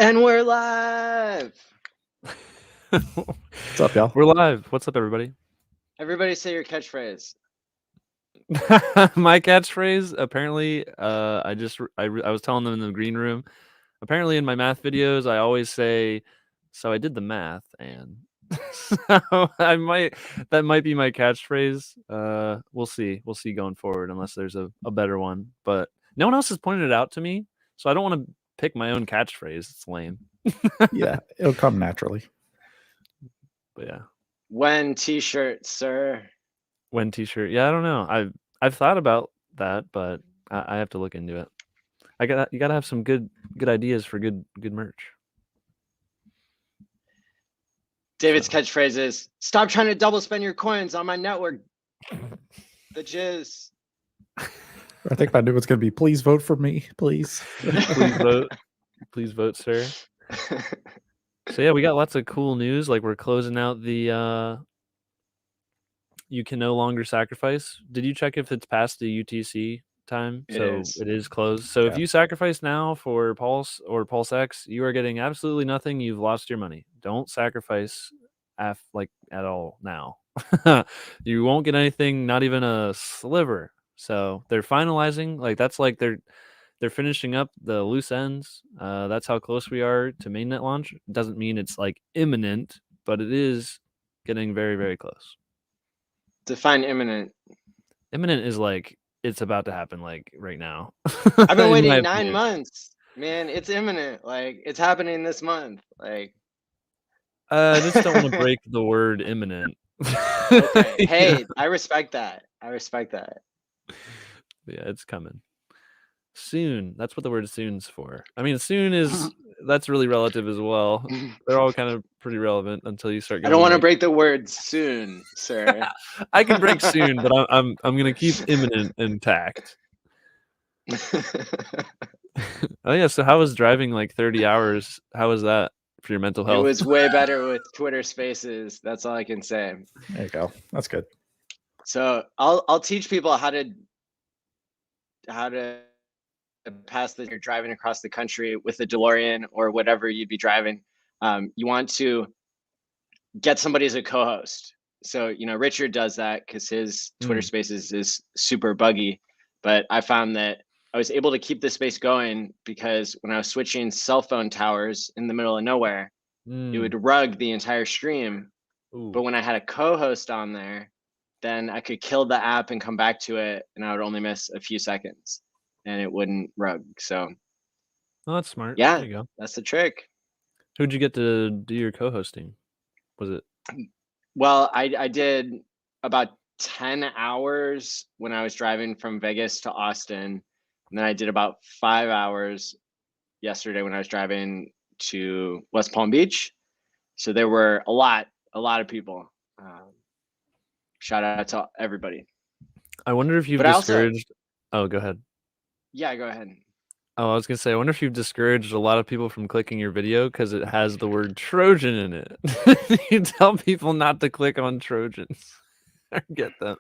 And we're live. What's up, y'all? We're live. What's up, everybody? Everybody say your catchphrase. My catchphrase, apparently, I was telling them in the green room, apparently in my math videos, I always say, so I did the math, and so that might be my catchphrase. We'll see going forward, unless there's a better one, but no one else has pointed it out to me, so I don't want to pick my own catchphrase. It's lame. Yeah, it'll come naturally. But yeah. When t-shirt, sir. When t-shirt. Yeah, I don't know. I've thought about that, but I have to look into it. You gotta have some good ideas for good merch. David's catchphrase is, stop trying to double spend your coins on my network. The jizz. I think my new one's gonna be, please vote for me, please. Please vote, sir. So yeah, we got lots of cool news. Like, we're closing out the you can no longer sacrifice. Did you check if it's past the UTC time? It is closed. So if you sacrifice now for Pulse or Pulse X, you are getting absolutely nothing. You've lost your money. Don't sacrifice at all now. You won't get anything, not even a sliver. So they're finalizing, they're finishing up the loose ends. That's how close we are to mainnet launch. It doesn't mean it's like imminent, but it is getting very, very close. Define imminent. Imminent is like it's about to happen, like right now. I've been waiting 9 months, man. It's imminent. Like, it's happening this month. Like, I just don't want to break the word imminent. Okay. Hey, I respect that. Yeah, it's coming soon. That's what the word soon's for. I mean, soon is that's really relative as well. They're all kind of pretty relevant until you start going. I don't want to break the word soon, sir. I can break soon, but I'm gonna keep imminent intact. Oh yeah, so how was driving like 30 hours? How was that for your mental health? It was way better with Twitter Spaces. That's all I can say. There you go. That's good. So I'll teach people how to pass that you're driving across the country with a DeLorean or whatever you'd be driving. You want to get somebody as a co-host. So, Richard does that because his Twitter Spaces is super buggy. But I found that I was able to keep the space going because when I was switching cell phone towers in the middle of nowhere, it would rug the entire stream. Ooh. But when I had a co-host on there, then I could kill the app and come back to it, and I would only miss a few seconds, and it wouldn't rug. So, that's smart. Yeah, there you go. That's the trick. Who'd you get to do your co-hosting? Was it? Well, I did about 10 hours when I was driving from Vegas to Austin, and then I did about 5 hours yesterday when I was driving to West Palm Beach. So there were a lot of people. Shout out to everybody. I wonder if you've discouraged. Oh, go ahead. Yeah, go ahead. Oh, I was gonna say, I wonder if you've discouraged a lot of people from clicking your video because it has the word Trojan in it. You tell people not to click on Trojans or get them.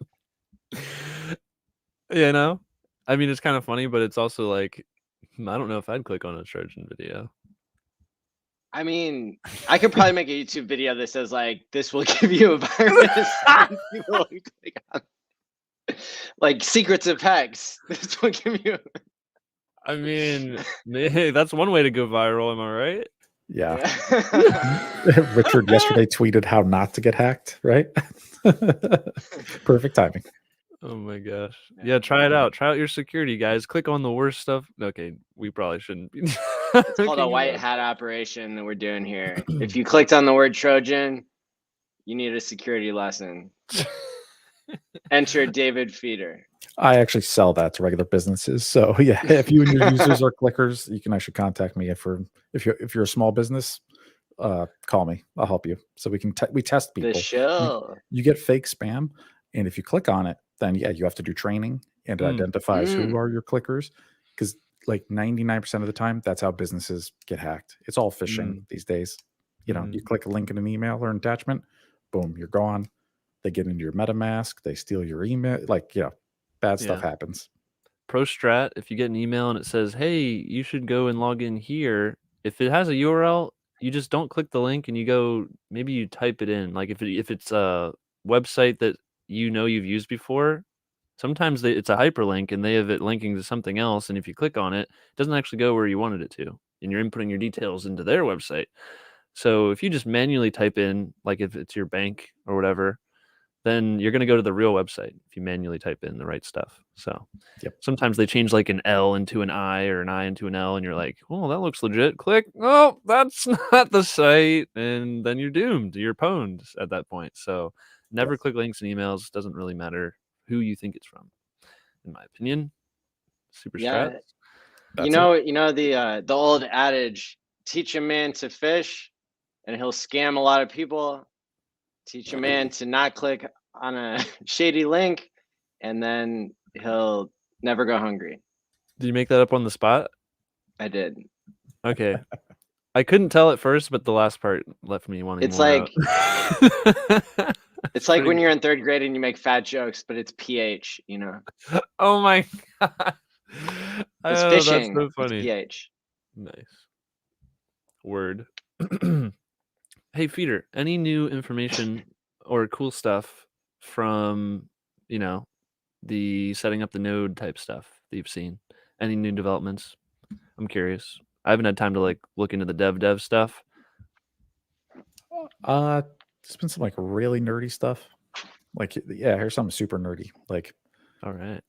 I mean, it's kind of funny, but it's also like, I don't know if I'd click on a Trojan video. I mean, I could probably make a YouTube video that says like, this will give you a virus. People click on like secrets of hex. This will give you. I mean, hey, that's one way to go viral. Am I right? Yeah. Richard yesterday tweeted how not to get hacked, right? Perfect timing. Oh my gosh. Yeah, try it out. Try out your security, guys. Click on the worst stuff. Okay, we probably shouldn't be. It's called a white hat operation that we're doing here. If you clicked on the word Trojan, you need a security lesson. Enter David Feeder. I actually sell that to regular businesses. So yeah, if you and your users are clickers, you can actually contact me. If you're a small business, call me. I'll help you. So we test people. The show. You get fake spam, and if you click on it, then yeah, you have to do training, and it identifies who are your clickers, because like 99% of the time, that's how businesses get hacked. It's all phishing these days. You click a link in an email or an attachment, boom, you're gone. They get into your MetaMask, they steal your email. Bad stuff happens. Pro strat, if you get an email and it says, hey, you should go and log in here, if it has a URL, you just don't click the link and you go, maybe you type it in. Like if it's a website that you know you've used before, sometimes it's a hyperlink and they have it linking to something else. And if you click on it, it doesn't actually go where you wanted it to. And you're inputting your details into their website. So if you just manually type in, like if it's your bank or whatever, then you're going to go to the real website if you manually type in the right stuff. So sometimes they change like an L into an I or an I into an L, and you're like, oh, that looks legit. Click. Oh, that's not the site. And then you're doomed. You're pwned at that point. So never click links in emails. Doesn't really matter who you think it's from, in my opinion. Super strats. You know the old adage, teach a man to fish and he'll scam a lot of people. Teach a man to not click on a shady link and then he'll never go hungry. Did you make that up on the spot? I did. Okay. I couldn't tell at first, but the last part left me wanting more. It's like when you're in third grade and you make fat jokes, but it's PH, you know. Oh my god. It's fishing. That's so funny. It's PH. Nice. Word. Hey, Feeder, any new information or cool stuff from, the setting up the node type stuff that you've seen? Any new developments? I'm curious. I haven't had time to look into the dev stuff. There's been some really nerdy stuff. Here's something super nerdy. All right.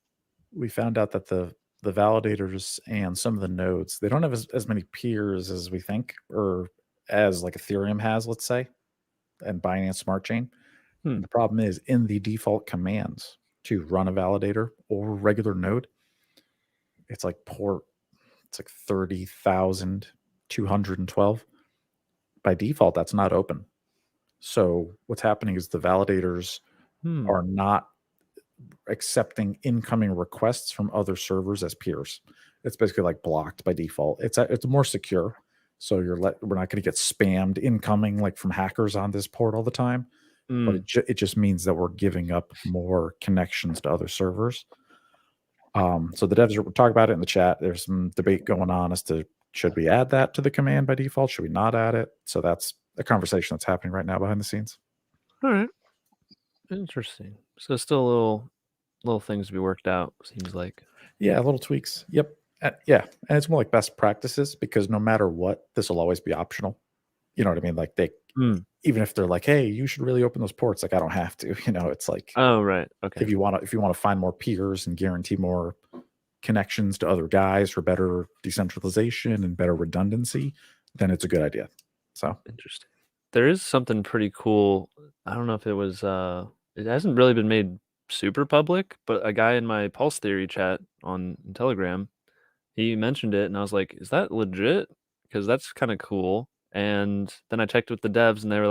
We found out that the validators and some of the nodes, they don't have as many peers as we think, or as Ethereum has, let's say, and Binance Smart Chain. The problem is in the default commands to run a validator or regular node, it's port, it's 30,212. By default, that's not open. So what's happening is the validators are not accepting incoming requests from other servers as peers. It's basically blocked by default. It's more secure. So we're not going to get spammed incoming from hackers on this port all the time. But it just means that we're giving up more connections to other servers. So the devs are talking about it in the chat. There's some debate going on as to should we add that to the command by default? Should we not add it? So that's a conversation that's happening right now behind the scenes. All right. Interesting. So still little things to be worked out, seems like. Yeah, little tweaks. Yep. And it's more like best practices, because no matter what, this will always be optional. You know what I mean? They even if they're hey, you should really open those ports, I don't have to. It's oh, right. Okay. If you want to find more peers and guarantee more connections to other guys for better decentralization and better redundancy, then it's a good idea. So interesting. There is something pretty cool. I don't know if it was it hasn't really been made super public, but a guy in my Pulse Theory chat on Telegram, he mentioned it and I was like, is that legit? Because that's kind of cool. And then I checked with the devs and they were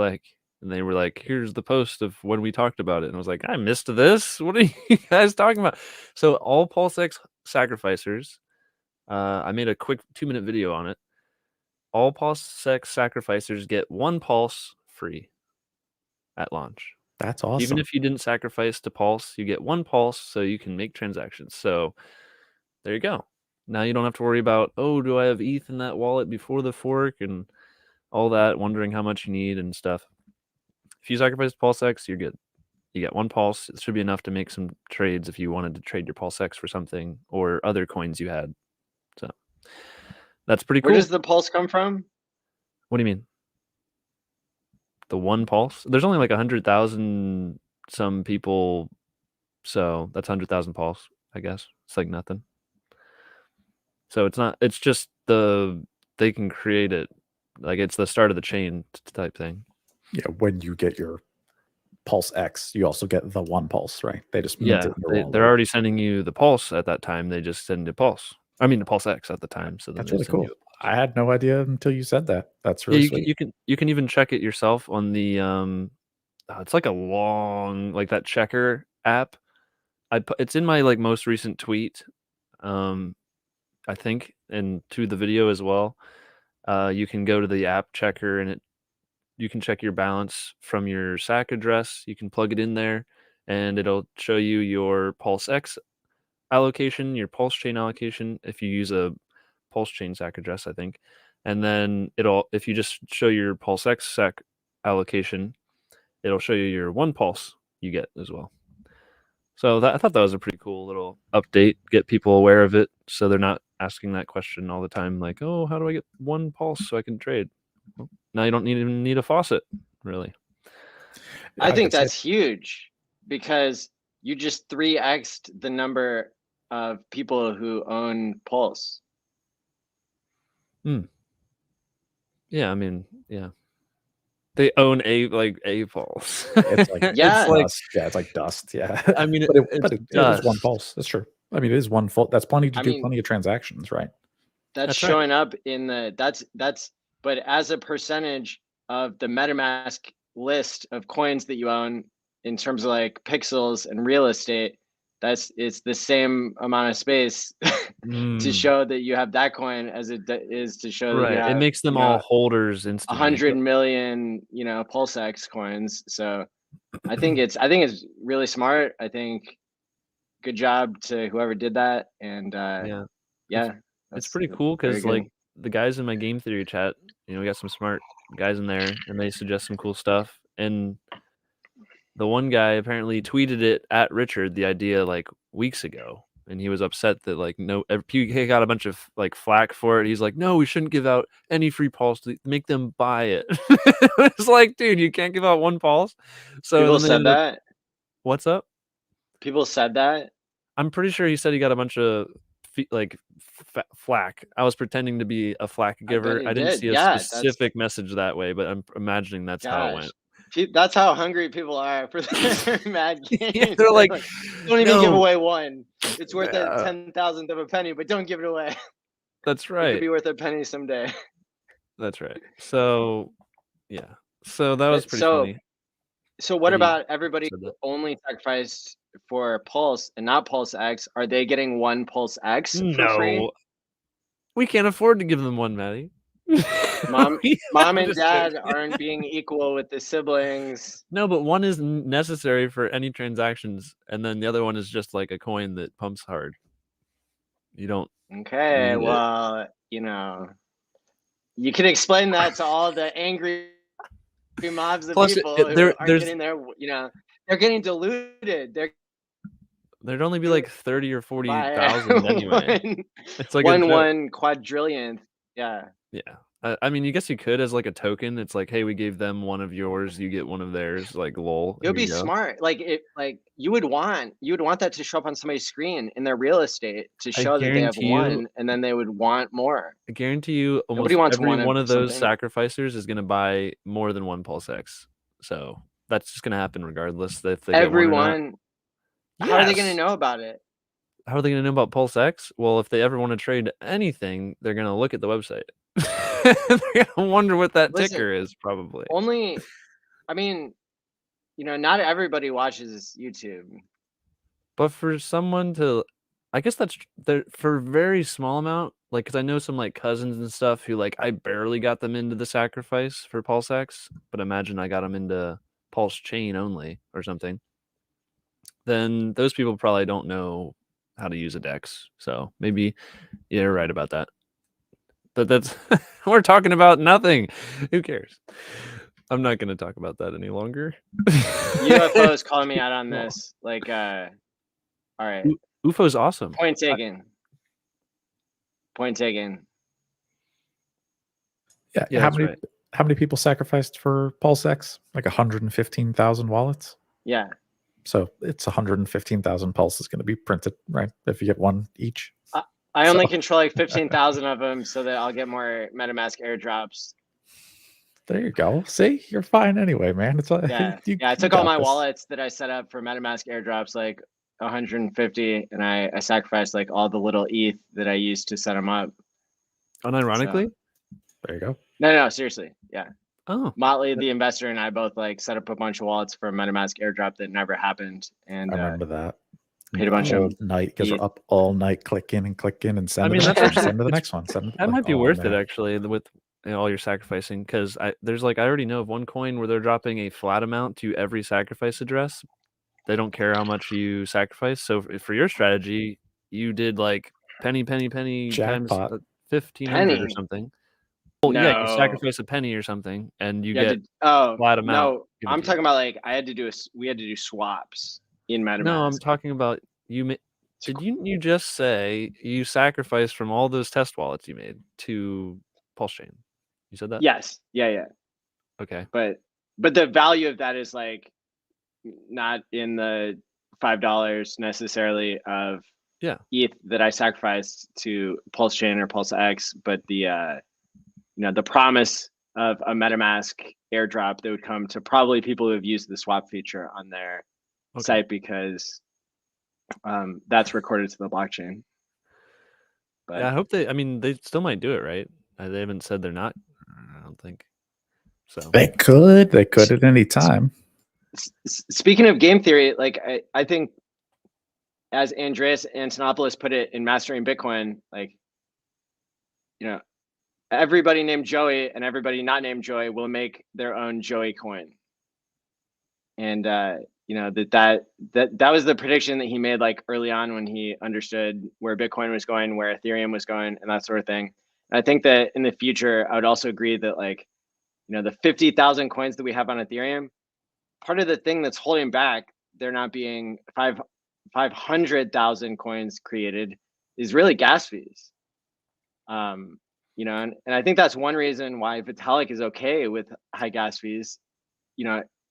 like, here's the post of when we talked about it. And I was like, I missed this. What are you guys talking about? So all PulseX sacrificers, I made a quick 2-minute video on it. All PulseX sacrificers get 1 pulse free at launch. That's awesome. Even if you didn't sacrifice to Pulse, you get 1 pulse so you can make transactions. So there you go. Now you don't have to worry about, do I have ETH in that wallet before the fork and all that, wondering how much you need and stuff. If you sacrifice PulseX, you're good. You get 1 pulse. It should be enough to make some trades if you wanted to trade your PulseX for something or other coins you had. So that's pretty cool. Where does the pulse come from? What do you mean? The 1 pulse? There's only 100,000 some people, so that's 100,000 pulse, I guess. It's nothing. So it's just they can create it. It's the start of the chain type thing. Yeah, when you get your Pulse X, you also get the 1 pulse, right? They just they're already sending you the pulse at that time. They just send the pulse. I mean the Pulse X at the time. So that's really cool. I had no idea until you said that. That's really sweet. You can even check it yourself on the it's a long that checker app. It's in my most recent tweet, I think, and to the video as well. You can go to the app checker and you can check your balance from your SAC address. You can plug it in there and it'll show you your Pulse X allocation, your Pulse Chain allocation, if you use a Pulse Chain SAC address, I think. and then if you just show your Pulse X sec allocation, it'll show you your 1 pulse you get as well. So I thought that was a pretty cool little update, get people aware of it so they're not asking that question all the time, like, oh, how do I get 1 pulse so I can trade? Well, now you don't even need a faucet, really. Yeah, I think that's huge, because you just 3x'd the number of people who own Pulse. Yeah, I mean, yeah. They own a pulse. It's like Yeah. it's like dust. Yeah. I mean, but it is 1 pulse. That's true. I mean, it is 1 full. That's plenty to do plenty of transactions, right? That's showing up in the but as a percentage of the MetaMask list of coins that you own in terms of like pixels and real estate, it's the same amount of space to show that you have that coin as it is to show that you have, it makes them all holders instantly. 100 million, Pulse X coins. So I think it's really smart. I think good job to whoever did that. And it's pretty cool, because like the guys in my game theory chat, we got some smart guys in there, and they suggest some cool stuff. And the one guy apparently tweeted it at Richard, the idea, like weeks ago, and he was upset that like he got a bunch of like flack for it. He's like, no, we shouldn't give out any free pulse to make them buy it. It's like, dude, you can't give out 1 pulse. So people said that. What's up? People said that. I'm pretty sure he said he got a bunch of flack. I was pretending to be a flack giver. I didn't see a specific message that way, but I'm imagining that's how it went. That's how hungry people are for their mad games. They're like, don't even give away 1. It's worth a 10,000th of a penny, but don't give it away. That's right. It could be worth a penny someday. That's right. So yeah. So that was pretty funny. So what about everybody who only sacrificed for Pulse and not Pulse X? Are they getting 1 Pulse X for free? We can't afford to give them 1, Maddie. Mom and dad aren't being equal with the siblings. No, but 1 is necessary for any transactions, and then the other one is just like a coin that pumps hard. You don't. Okay, well, you can explain that to all the angry mobs of people who aren't getting their, they're getting diluted. There'd only be like 30 or 40,000 anyway. It's like 1 quadrillionth. Yeah. Yeah. I mean, I guess you could as like a token. It's like, hey, we gave them 1 of yours, you get 1 of theirs. Like, lol. It would be smart. Like you would want that to show up on somebody's screen in their real estate to show that they have 1, and then they would want more. I guarantee you, almost every one of those sacrificers is going to buy more than 1 Pulse X. So that's just going to happen regardless if they everyone. How are they going to know about it? How are they going to know about Pulse X? Well, if they ever want to trade anything, they're going to look at the website. They're going to wonder what that ticker is, probably. I mean, not everybody watches YouTube. But for someone to, I guess that's for a very small amount, like, because I know some like cousins and stuff who like I barely got them into the sacrifice for Pulse X, but imagine I got them into Pulse Chain only or something. Then those people probably don't know how to use a DEX. So maybe you're right about that. But that's we're talking about nothing. Who cares? I'm not going to talk about that any longer. UFO is calling me out on this. Like, all right. UFO's awesome. Point taken. Yeah. How many people sacrificed for Pulse X? Like 115,000 wallets. Yeah. So it's 115,000 pulses going to be printed, right? If you get 1 each. I only control like 15,000 of them, so that I'll get more MetaMask airdrops. There you go. See, you're fine anyway, man. It's I took all my wallets that I set up for MetaMask airdrops, like 150, and I sacrificed like all the little ETH that I used to set them up. Unironically, there you go. No, seriously, yeah. Oh, Motley, the investor, and I both like set up a bunch of wallets for a MetaMask airdrop that never happened, and I remember that. Paid a bunch of night because we're up all night clicking and send. Send to the next one. That might be worth it actually with all your sacrificing, because I already know of 1 coin where they're dropping a flat amount to every sacrifice address. They don't care how much you sacrifice. So for your strategy, you did like penny jackpot. times 1,500 or something. Well, yeah, you No. sacrifice a penny or something, and you Yeah, get oh flat amount. no, I'm talking about like we had to do swaps in MetaMask. No, I'm talking about did you just say you sacrificed from all those test wallets you made to Pulse Chain? You said that? Yes. Yeah. Okay. But the value of that is like not in the $5 necessarily of ETH that I sacrificed to Pulse Chain or Pulse X, but the the promise of a MetaMask airdrop that would come to probably people who have used the swap feature on their site, because that's recorded to the blockchain. But yeah, I hope they still might do it, right? They haven't said they're not. I don't think so. They could at any time. Speaking of game theory, like I think, as Andreas Antonopoulos put it in Mastering Bitcoin, like, everybody named Joey and everybody not named Joey will make their own Joey coin. And that was the prediction that he made like early on when he understood where Bitcoin was going, where Ethereum was going, and that sort of thing. And I think that in the future, I would also agree that like, the 50,000 coins that we have on Ethereum, part of the thing that's holding back there not being 500,000 coins created is really gas fees. And I think that's one reason why Vitalik is okay with high gas fees.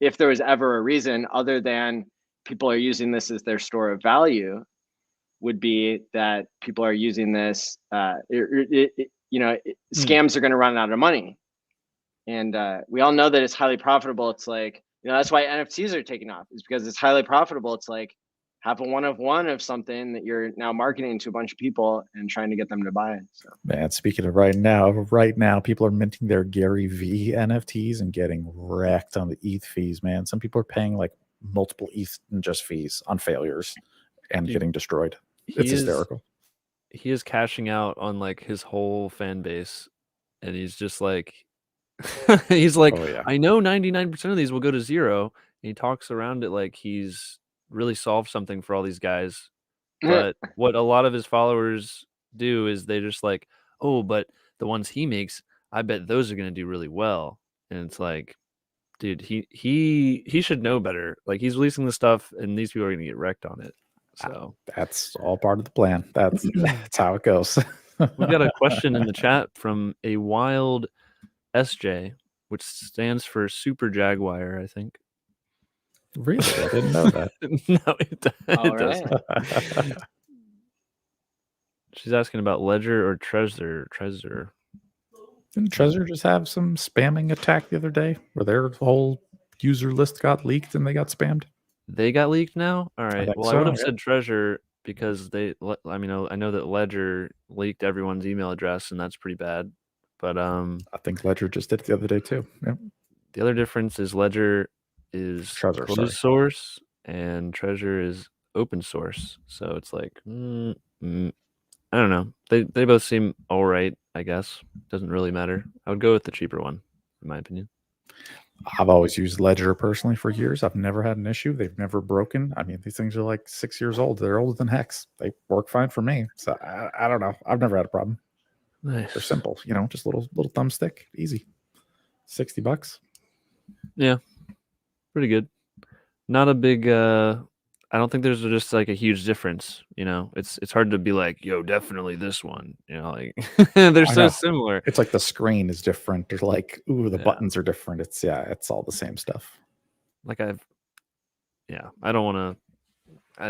If there was ever a reason other than people are using this as their store of value, would be that people are using this, scams are going to run out of money. And we all know that it's highly profitable. It's like, that's why NFTs are taking off, is because it's highly profitable. It's like have a one of something that you're now marketing to a bunch of people and trying to get them to buy it. So, man, speaking of right now, people are minting their Gary V NFTs and getting wrecked on the ETH fees, man. Some people are paying like multiple ETH in just fees on failures and getting destroyed. It's hysterical. He is cashing out on like his whole fan base, and he's just like, he's like, oh, yeah. I know 99% of these will go to zero. And he talks around it like he's really solved something for all these guys. But what a lot of his followers do is they just like, oh, but the ones he makes, I bet those are going to do really well. And it's like, dude, he should know better. Like, he's releasing the stuff and these people are going to get wrecked on it. So that's all part of the plan. That's how it goes. We've got a question in the chat from a wild SJ, which stands for Super Jaguar, I think. Really? I didn't know that. No, it doesn't. She's asking about Ledger or Trezor. Didn't Trezor just have some spamming attack the other day where their whole user list got leaked and they got spammed? They got leaked now? All right. Well, I would have said Trezor because I know that Ledger leaked everyone's email address, and that's pretty bad. But I think Ledger just did it the other day too. Yeah. The other difference is Ledger is closed source and Trezor is open source. So it's like, I don't know. They both seem all right, I guess. Doesn't really matter. I would go with the cheaper one, in my opinion. I've always used Ledger personally for years. I've never had an issue. They've never broken. I mean, these things are like 6 years old. They're older than Hex. They work fine for me. So I don't know. I've never had a problem. Nice. They're simple, just little thumbstick, easy. $60. Yeah, pretty good. Not a big. I don't think there's just like a huge difference. It's hard to be like, yo, definitely this one. Like they're so similar. It's like the screen is different. Or like, ooh, the buttons are different. It's all the same stuff. Like I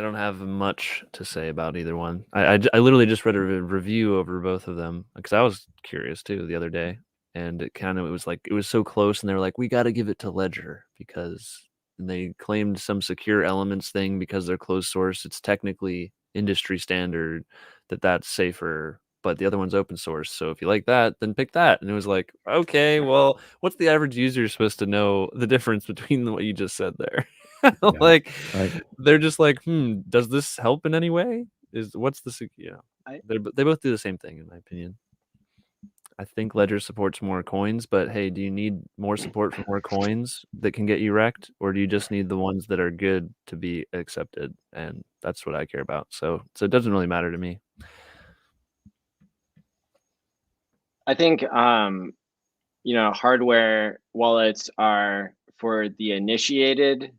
don't have much to say about either one. I literally just read a review over both of them because I was curious too the other day, and it was so close, and they were like, we got to give it to Ledger because they claimed some secure elements thing because they're closed source. It's technically industry standard that's safer, but the other one's open source. So if you like that, then pick that. And it was like, okay, well, what's the average user supposed to know the difference between what you just said there? They're just like, does this help in any way? They both do the same thing, in my opinion. I think Ledger supports more coins, but hey, do you need more support for more coins that can get you wrecked, or do you just need the ones that are good to be accepted? And that's what I care about. So it doesn't really matter to me. I think hardware wallets are for the initiated,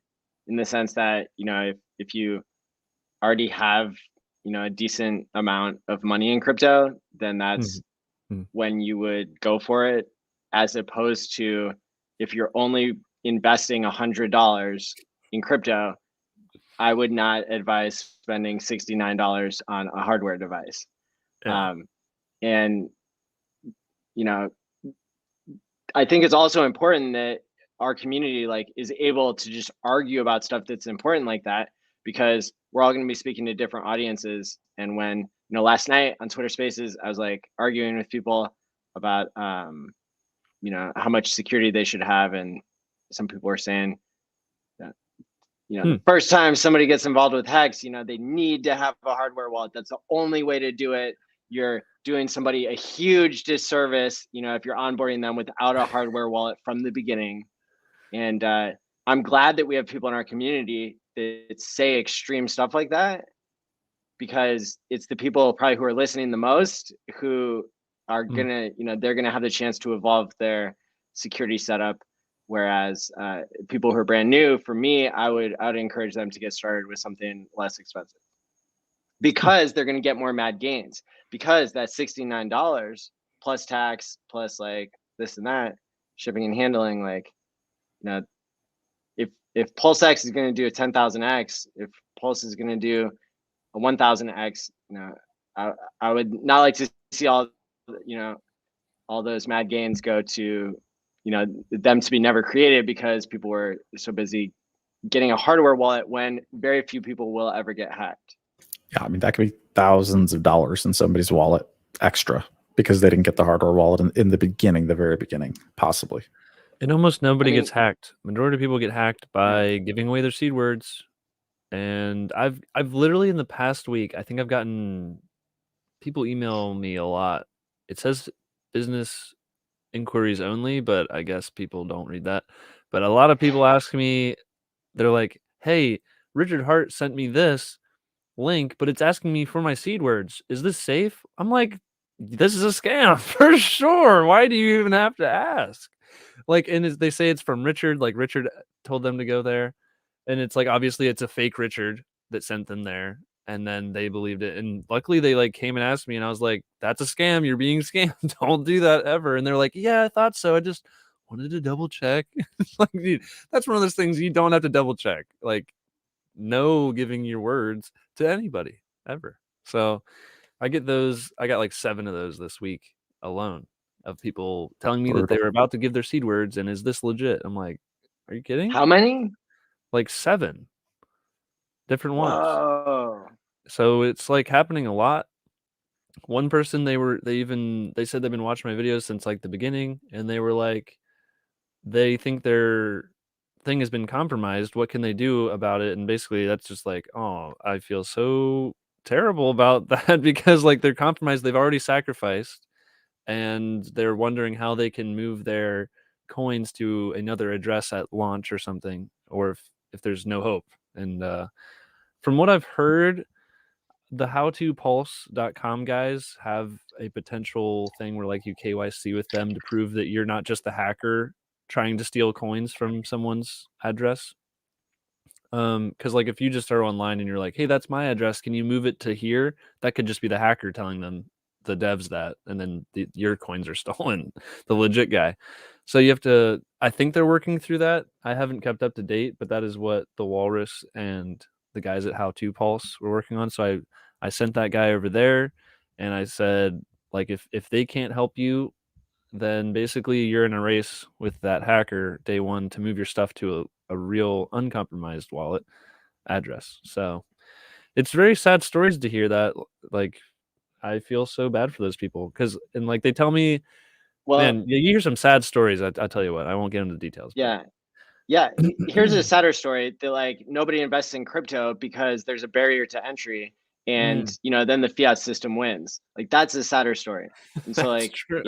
in the sense that, if you already have, a decent amount of money in crypto, then that's when you would go for it, as opposed to if you're only investing $100 in crypto, I would not advise spending $69 on a hardware device. Yeah. And, I think it's also important that our community is able to just argue about stuff that's important like that, because we're all going to be speaking to different audiences. And when, last night on Twitter Spaces, I was arguing with people about, how much security they should have. And some people were saying that, the first time somebody gets involved with Hex, they need to have a hardware wallet. That's the only way to do it. You're doing somebody a huge disservice, if you're onboarding them without a hardware wallet from the beginning. And I'm glad that we have people in our community that say extreme stuff like that, because it's the people probably who are listening the most who are gonna, they're gonna have the chance to evolve their security setup. Whereas people who are brand new, for me, I would encourage them to get started with something less expensive, because they're gonna get more mad gains. Because that $69 plus tax plus this and that, shipping and handling, if PulseX is going to do a 10,000x, if Pulse is going to do a 1,000x, I would not like to see all those mad gains go to, them to be never created, because people were so busy getting a hardware wallet when very few people will ever get hacked. Yeah, I mean, that could be thousands of dollars in somebody's wallet extra because they didn't get the hardware wallet in the beginning, the very beginning, possibly. And almost nobody gets hacked. Majority of people get hacked by giving away their seed words. And I've literally in the past week, I think I've gotten people email me a lot. It says business inquiries only, but I guess people don't read that. But a lot of people ask me, they're like, "Hey, Richard Hart sent me this link, but it's asking me for my seed words. Is this safe?" I'm like, "This is a scam for sure. Why do you even have to ask?" And they say it's from Richard. Richard told them to go there, and it's obviously it's a fake Richard that sent them there, and then they believed it. And luckily they came and asked me, and I was like, "That's a scam. You're being scammed. Don't do that ever." And they're like, "Yeah, I thought so. I just wanted to double check." It's dude, that's one of those things you don't have to double check. No giving your words to anybody ever. So I get those. I got 7 of those this week alone, of people telling me that they were about to give their seed words, and is this legit? I'm like, are you kidding? How many? 7 different ones. Whoa. So it's happening a lot. One person, they said they've been watching my videos since the beginning, and they were they think their thing has been compromised. What can they do about it? And basically that's just oh, I feel so terrible about that, because they're compromised. They've already sacrificed, and they're wondering how they can move their coins to another address at launch or something, or if there's no hope. And from what I've heard, the howtopulse.com guys have a potential thing where you KYC with them to prove that you're not just the hacker trying to steal coins from someone's address. Because if you just are online and you're like, "Hey, that's my address, can you move it to here?" That could just be the hacker telling them, the devs, that, and then your coins are stolen, the legit guy. So you have to, I think they're working through that. I haven't kept up to date, but that is what the Walrus and the guys at How To Pulse were working on. So I sent that guy over there, and I said, if they can't help you, then basically you're in a race with that hacker day one to move your stuff to a real uncompromised wallet address. So it's very sad stories to hear that. I feel so bad for those people, because they tell me, man, you hear some sad stories. I'll tell you what, I won't get into the details. Yeah. Yeah. Here's a sadder story that nobody invests in crypto because there's a barrier to entry, and then the fiat system wins. That's a sadder story. And so true.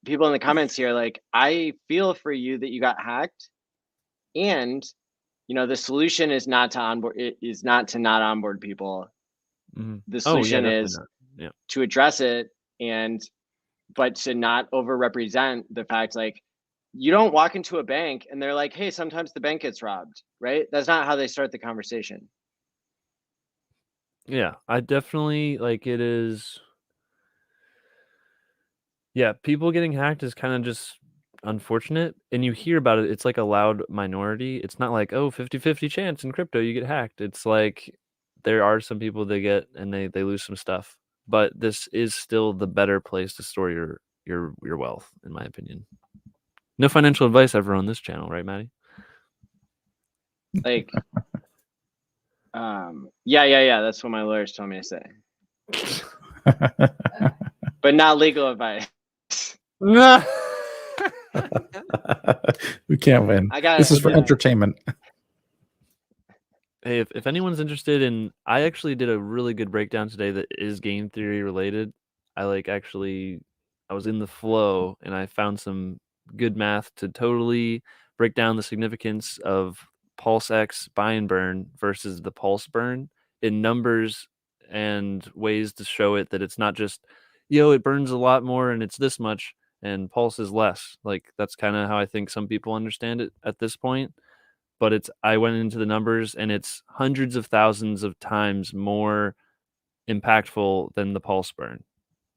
People in the comments here, I feel for you that you got hacked, and the solution is not to onboard. It is not to not onboard people. The solution is to address it, but to not overrepresent the fact you don't walk into a bank and they're like, hey, sometimes the bank gets robbed, right? That's not how they start the conversation. Yeah, I definitely like it is. Yeah, people getting hacked is kind of just unfortunate. And you hear about it, it's like a loud minority. It's not like, oh, 50-50 chance in crypto you get hacked. It's like there are some people they get and they lose some stuff. But this is still the better place to store your wealth, in my opinion. No financial advice ever on this channel, right, Maddie? Like, yeah. That's what my lawyers told me to say. But not legal advice. No. We can't win. This is for entertainment. Hey, if anyone's interested in, I actually did a really good breakdown today that is game theory related. I was in the flow and I found some good math to totally break down the significance of Pulse X buy and burn versus the Pulse burn in numbers and ways to show it that it's not just, it burns a lot more and it's this much and Pulse is less. Like that's kind of how I think some people understand it at this point. But I went into the numbers and it's hundreds of thousands of times more impactful than the pulse burn.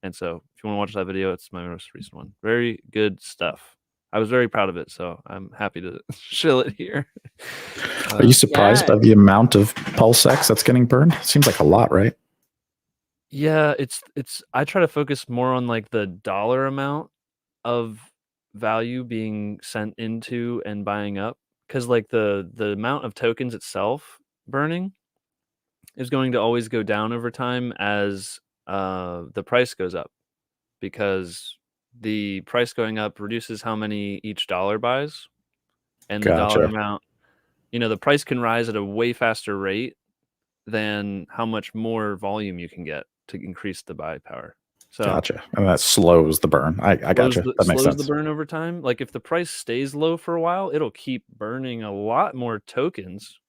And so if you want to watch that video, it's my most recent one. Very good stuff. I was very proud of it, so I'm happy to show it here. Are you surprised by the amount of Pulse X that's getting burned? It seems like a lot, right? Yeah, it's I try to focus more on like the dollar amount of value being sent into and buying up. Because like the amount of tokens itself burning is going to always go down over time as the price goes up, because the price going up reduces how many each dollar buys, and the dollar amount, the price can rise at a way faster rate than how much more volume you can get to increase the buy power. So gotcha. And that slows the burn. I gotcha. That makes sense. Slows the burn over time. Like if the price stays low for a while, it'll keep burning a lot more tokens.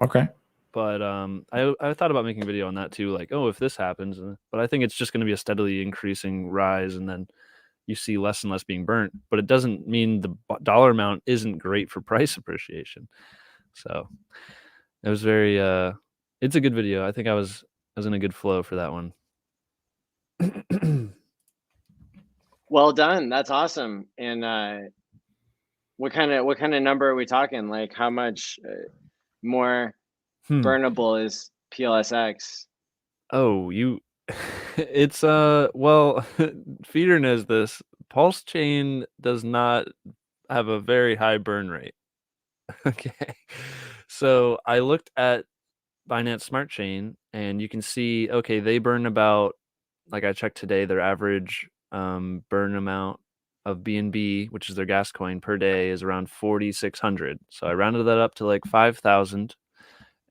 Okay. But I thought about making a video on that too. Like, oh, if this happens, but I think it's just going to be a steadily increasing rise, and then you see less and less being burnt. But it doesn't mean the dollar amount isn't great for price appreciation. So it was very. It's a good video. I think I was in a good flow for that one. Well done. That's awesome. And what kind of number are we talking? Like how much more burnable is PLSX? Oh, it's well, Feeder knows this. Pulse chain does not have a very high burn rate. Okay. So I looked at Binance Smart Chain and you can see, okay, they burn about, like I checked today, their average burn amount of BNB, which is their gas coin per day, is around 4,600. So I rounded that up to like 5,000.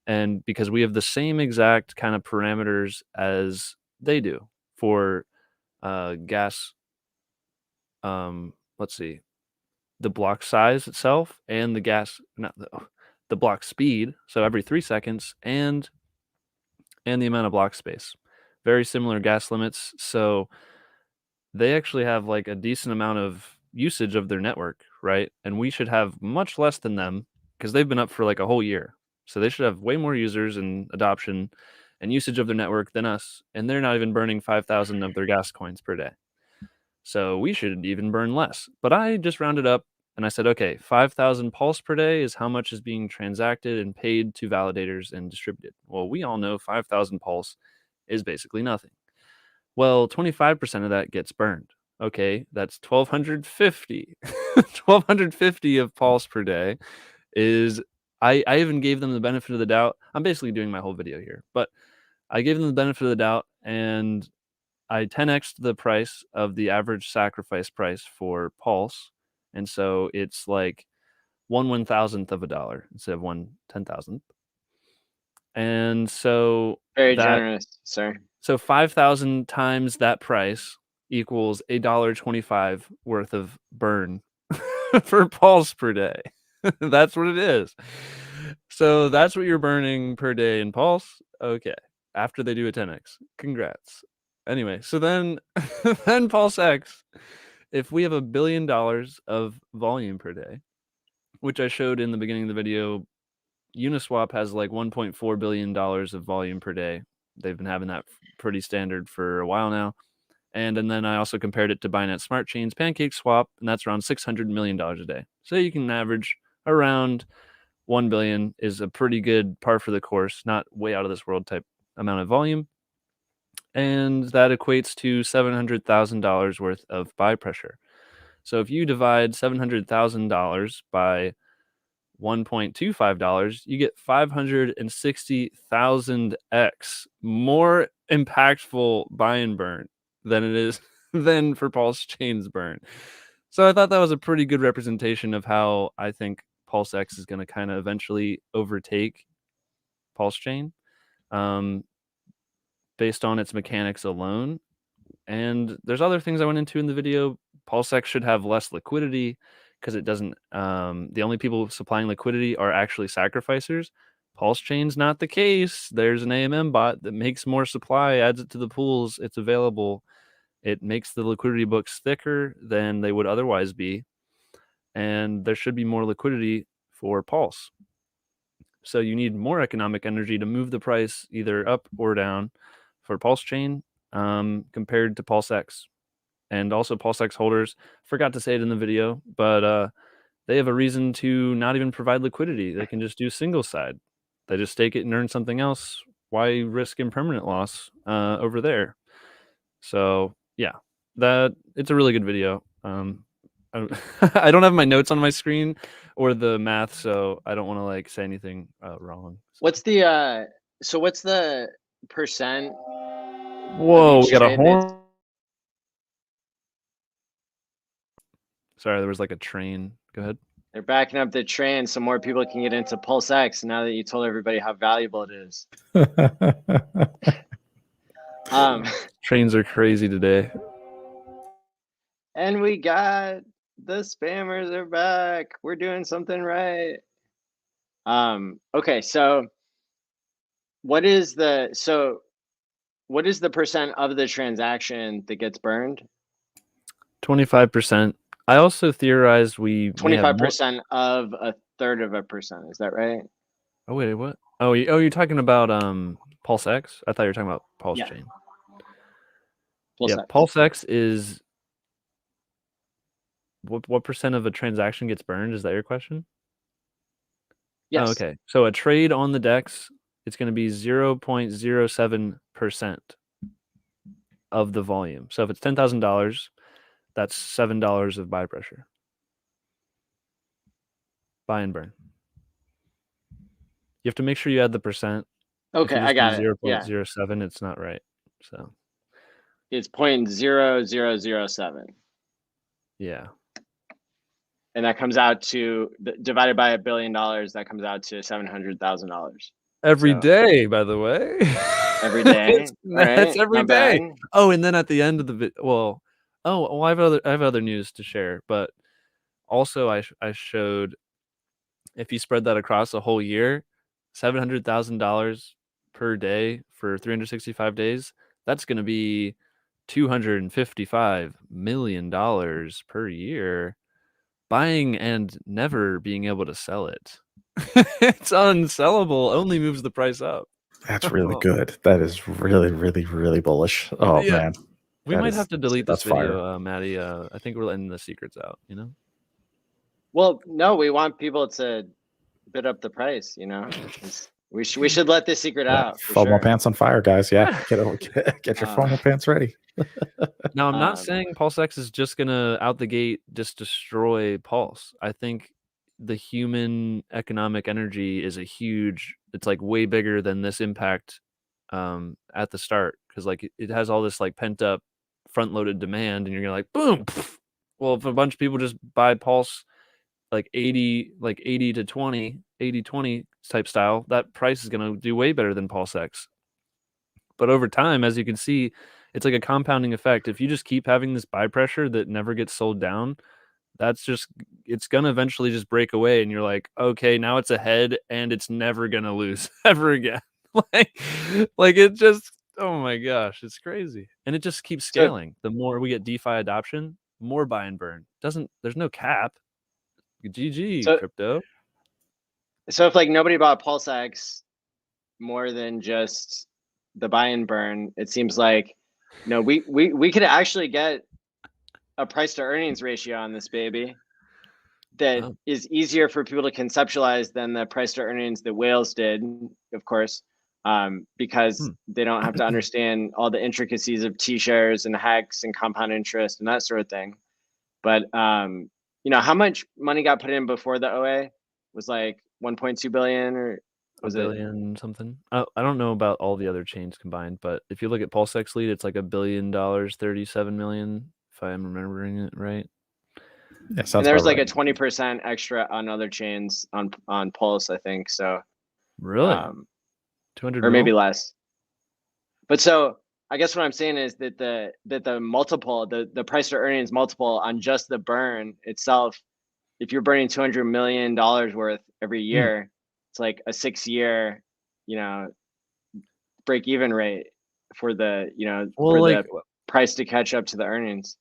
And because we have the same exact kind of parameters as they do for gas, let's see, the block size itself and the gas, not the block speed, so every 3 seconds, and the amount of block space. Very similar gas limits, so they actually have like a decent amount of usage of their network, right? And we should have much less than them because they've been up for like a whole year. So they should have way more users and adoption and usage of their network than us, and they're not even burning 5,000 of their gas coins per day. So we should even burn less. But I just rounded up and I said, okay, 5,000 pulse per day is how much is being transacted and paid to validators and distributed. Well, we all know 5,000 pulse is basically nothing. Well, 25% of that gets burned. Okay, that's 1,250. 1,250 of pulse per day is, I even gave them the benefit of the doubt. I'm basically doing my whole video here, but I gave them the benefit of the doubt and I 10x'd the price of the average sacrifice price for Pulse. And so it's like 1/1000th of a dollar instead of 1/10,000th. And so very generous, sir. So 5,000 times that price equals $1.25 worth of burn for Pulse per day. That's what it is. So that's what you're burning per day in Pulse. Okay. After they do a 10x. Congrats. Anyway, so then then Pulse X if we have $1 billion of volume per day, which I showed in the beginning of the video, Uniswap has like $1.4 billion of volume per day. They've been having that pretty standard for a while now. And then I also compared it to Binance Smart Chain's Pancake Swap, and that's around $600 million a day. So you can average around 1 billion is a pretty good par for the course, not way out of this world type amount of volume. And that equates to $700,000 worth of buy pressure. So if you divide $700,000 by $1.25, you get 560,000x more impactful buy and burn than it is than for Pulse Chain's burn. So I thought that was a pretty good representation of how I think Pulse X is going to kind of eventually overtake Pulse Chain, based on its mechanics alone. And there's other things I went into in the video. Pulse X should have less liquidity because it doesn't. The only people supplying liquidity are actually sacrificers. Pulse Chain's not the case. There's an AMM bot that makes more supply, adds it to the pools. It's available. It makes the liquidity books thicker than they would otherwise be. And there should be more liquidity for Pulse. So you need more economic energy to move the price either up or down for Pulse Chain compared to Pulse X. And also Pulse X holders, forgot to say it in the video, but they have a reason to not even provide liquidity. They can just do single side. They just stake it and earn something else. Why risk impermanent loss over there? So yeah, it's a really good video. I don't have my notes on my screen or the math, so I don't want to like say anything wrong. What's the percent? Whoa, we got a horn. Sorry, there was like a train. Go ahead. They're backing up the train so more people can get into Pulse X now that you told everybody how valuable it is. Trains are crazy today. And we got the spammers are back. We're doing something right. Okay, so what is the percent of the transaction that gets burned? 25%. I also theorized 25% of 1/3 of a percent. Is that right? Oh wait, what? Oh, you're talking about Pulse X? I thought you were talking about Pulse Chain. Pulse X is what percent of a transaction gets burned? Is that your question? Yes. Oh, okay. So a trade on the DEX, it's going to be 0.07% of the volume. So if it's $10,000, that's $7 of buy pressure. Buy and burn. You have to make sure you add the percent. Okay, I got it. 0.07, it's not right. So it's 0.0007. Yeah. And that comes out to, divided by $1 billion, that comes out to $700,000. Every day, by the way. Every day. That's every day. Bad. Oh, and then at the end of the video, I have other news to share, but also I showed if you spread that across a whole year, $700,000 per day for 365 days, that's going to be $255 million per year. Buying and never being able to sell it. It's unsellable, only moves the price up. That's really good. That is really, really, really bullish. Oh yeah. Man. We might have to delete this video, Maddie. I think we're letting the secrets out, you know? Well, no, we want people to bid up the price, you know? We should let this secret out. FOMO pants on fire, guys. Yeah, get your FOMO pants ready. Now, I'm not saying Pulse X is just going to out the gate just destroy Pulse. I think the human economic energy is it's like way bigger than this impact at the start, because like it has all this like pent up front loaded demand, and you're gonna like boom. Well, if a bunch of people just buy Pulse like 80 to 20 type style, that price is going to do way better than Pulse X. But over time, as you can see, it's like a compounding effect. If you just keep having this buy pressure that never gets sold down, it's going to eventually just break away, and you're like, okay, now it's ahead and it's never going to lose ever again. like it just, oh my gosh, it's crazy. And it just keeps scaling. The more we get DeFi adoption, more buy and burn. There's no cap. GG So, crypto. So if like nobody bought PulseX more than just the buy and burn, it seems like, you know, we could actually get a price to earnings ratio on this baby that is easier for people to conceptualize than the price to earnings that whales did, of course, because they don't have to understand all the intricacies of T-shares and HEX and compound interest and that sort of thing. But you know, how much money got put in before the OA? Was like 1.2 billion, or was $1 billion something? I don't know about all the other chains combined, but if you look at PulseX lead, it's like $1 billion, 37 million, if I'm remembering it right. Yes, and there was like a 20% extra on other chains on Pulse, I think. So really, 200 or maybe less. But so I guess what I'm saying is that the multiple, the price to earnings multiple on just the burn itself, if you're burning $200 million worth every year, it's like a 6-year, you know, break even rate for the, you know, for like, the price to catch up to the earnings.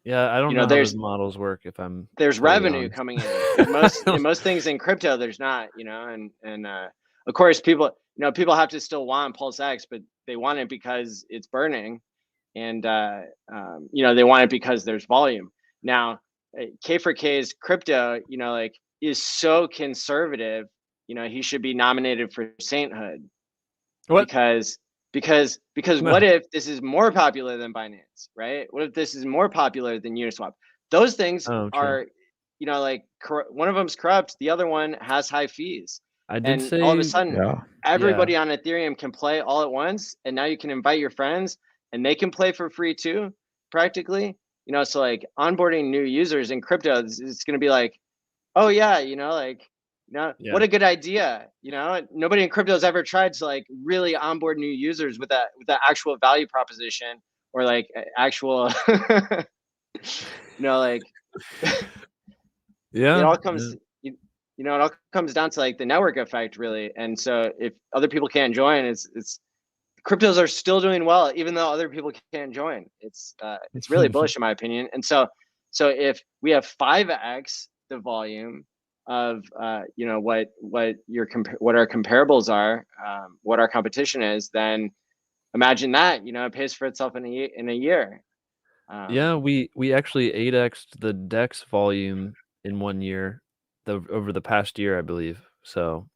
Yeah, I don't know how those models work. If I'm there's revenue coming in. most things in crypto, there's not, you know, and of course people, you know, people have to still want PulseX, but they want it because it's burning, and you know, they want it because there's volume. Now, K4K's crypto, you know, like is so conservative, you know, he should be nominated for sainthood. What? Because what if this is more popular than Binance, right? What if this is more popular than Uniswap? Those things are, you know, like one of them's corrupt, the other one has high fees. And all of a sudden, everybody on Ethereum can play all at once, and now you can invite your friends, and they can play for free too, practically. You know, so like onboarding new users in crypto, it's going to be like, oh yeah, you know, like, no, what a good idea. You know, nobody in crypto has ever tried to like really onboard new users with that actual value proposition, or like actual, you know, like, it all comes, you know, it all comes down to like the network effect, really. And so if other people can't join, it's cryptos are still doing well, even though other people can't join. It's really bullish in my opinion. And so if we have 5x the volume of you know, what our comparables are, what our competition is, then imagine that, you know, it pays for itself in a year. Yeah, we actually 8x'd the DEX volume in 1 year, over the past year, I believe. So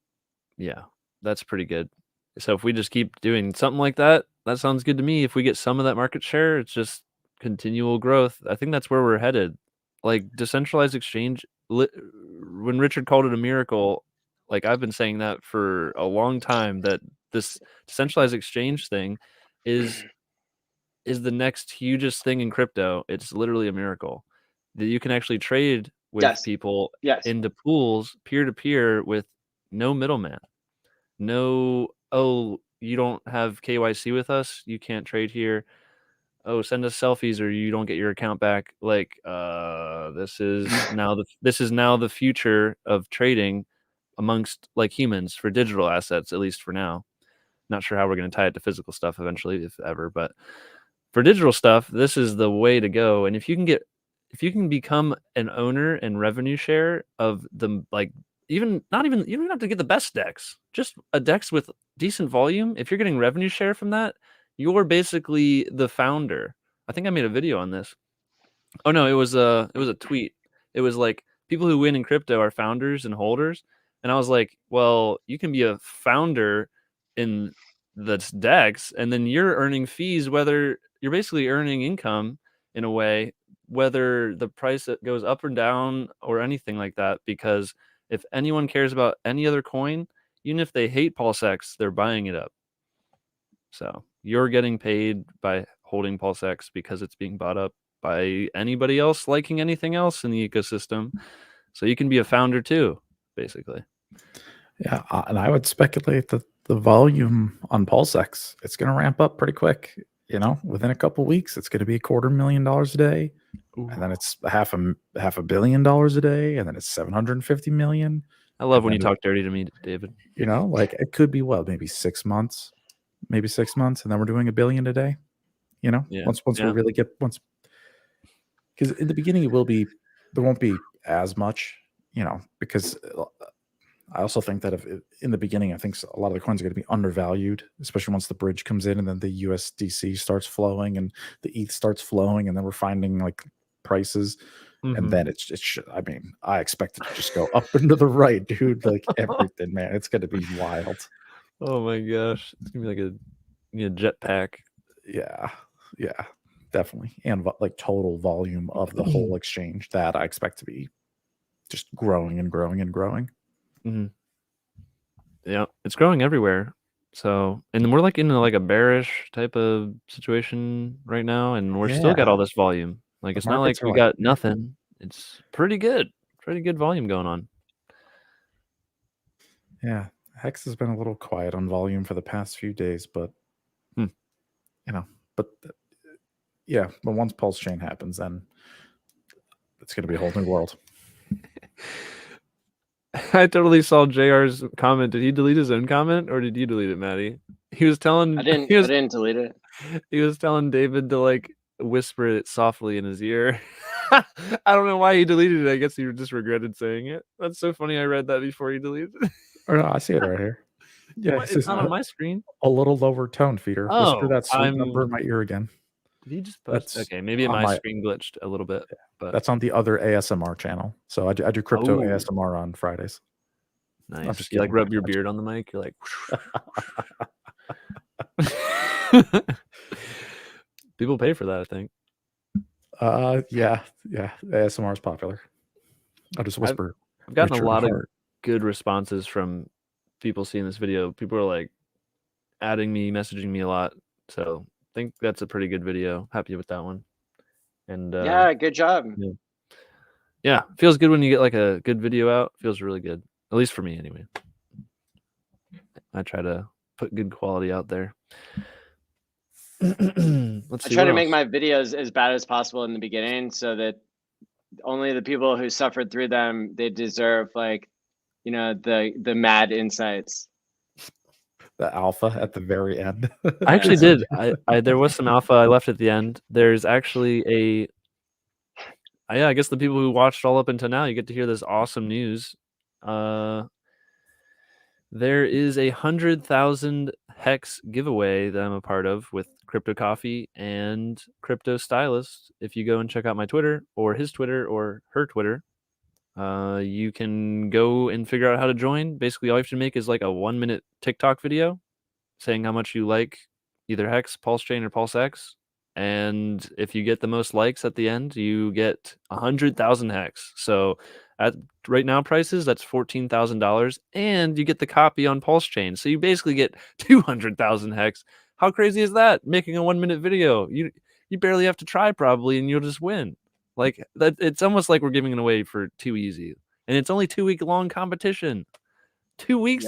yeah, that's pretty good. So if we just keep doing something like that, that sounds good to me. If we get some of that market share, it's just continual growth. I think that's where we're headed. Like decentralized exchange, when Richard called it a miracle, like I've been saying that for a long time, that this decentralized exchange thing is the next hugest thing in crypto. It's literally a miracle that you can actually trade with people into pools peer to peer with no middleman. No, oh, you don't have KYC with us, you can't trade here. Oh, send us selfies or you don't get your account back. Like, this is now the future of trading amongst like humans for digital assets, at least for now. Not sure how we're going to tie it to physical stuff eventually, if ever, but for digital stuff, this is the way to go. And if you can become an owner and revenue share of the, like, you don't have to get the best DEX, just a DEX with decent volume. If you're getting revenue share from that, you're basically the founder. I think I made a video on this. Oh no, it was a tweet. It was like, people who win in crypto are founders and holders. And I was like, well, you can be a founder in the DEX, and then you're earning fees, whether you're basically earning income in a way, whether the price goes up or down or anything like that. Because if anyone cares about any other coin, even if they hate PulseX, they're buying it up. So you're getting paid by holding PulseX because it's being bought up by anybody else liking anything else in the ecosystem. So you can be a founder too, basically. Yeah, and I would speculate that the volume on PulseX, it's going to ramp up pretty quick. You know, within a couple of weeks, it's going to be $250,000 a day. Ooh. And then it's half a billion dollars a day, and then it's 750 million. I love when you talk dirty to me, David. You know, like it could be maybe 6 months, and then we're doing $1 billion a day. You know, Yeah. once we Yeah. really get because in the beginning there won't be as much, you know, because I also think that if in the beginning, I think a lot of the coins are going to be undervalued, especially once the bridge comes in and then the USDC starts flowing and the ETH starts flowing, and then we're finding like prices, and then I mean, I expect it to just go up and to the right, dude. Like everything, man, it's going to be wild. Oh my gosh, it's gonna be like a jetpack. Yeah, definitely, and like total volume of the whole exchange that I expect to be just growing and growing and growing. Mm-hmm. Yeah, it's growing everywhere. So, and we're like in like a bearish type of situation right now, and we're still got all this volume. Like, it's not like we got nothing. It's pretty good volume going on. Yeah, Hex has been a little quiet on volume for the past few days, but you know, but yeah, but once Pulse Chain happens, then it's going to be a whole new world. I totally saw JR's comment. Did he delete his own comment, or did you delete it, Maddie? He was telling. I didn't delete it. He was telling David to like whisper it softly in his ear. I don't know why he deleted it. I guess he just regretted saying it. That's so funny. I read that before he deleted it. Oh, no, I see it right here. Yeah, it's not on my screen. A little lower tone, feeder. Whisper that sweet number in my ear again. Did he just post? Okay, maybe my screen glitched a little bit. But that's on the other ASMR channel. So I do crypto ASMR on Fridays. Nice. Just like rub your beard on the mic. You're like. People pay for that, I think. Yeah. ASMR is popular. I'll just whisper. I've gotten a lot of good responses from people seeing this video. People are like adding me, messaging me a lot. So I think that's a pretty good video. Happy with that one. And yeah, good job. Yeah, feels good when you get like a good video out. Feels really good, at least for me, anyway. I try to put good quality out there. I try to make my videos as bad as possible in the beginning, so that only the people who suffered through them, they deserve, like, you know, the mad insights. The alpha at the very end. I actually did. There was some alpha I left at the end. There's actually I guess the people who watched all up until now, you get to hear this awesome news. There is 100,000 Hex giveaway that I'm a part of with Crypto Coffee and Crypto Stylist. If you go and check out my Twitter or his Twitter or her Twitter, you can go and figure out how to join. Basically, all you have to make is like a 1-minute TikTok video saying how much you like either Hex, Pulse Chain, or Pulse X. And if you get the most likes at the end, you get 100,000 Hex. So at right now prices, that's $14,000, and you get the copy on Pulse Chain. So you basically get 200,000 Hex. How crazy is that? Making a 1-minute video, you barely have to try probably, and you'll just win. Like that, it's almost like we're giving it away for too easy, and it's only 2-week long competition. 2 weeks,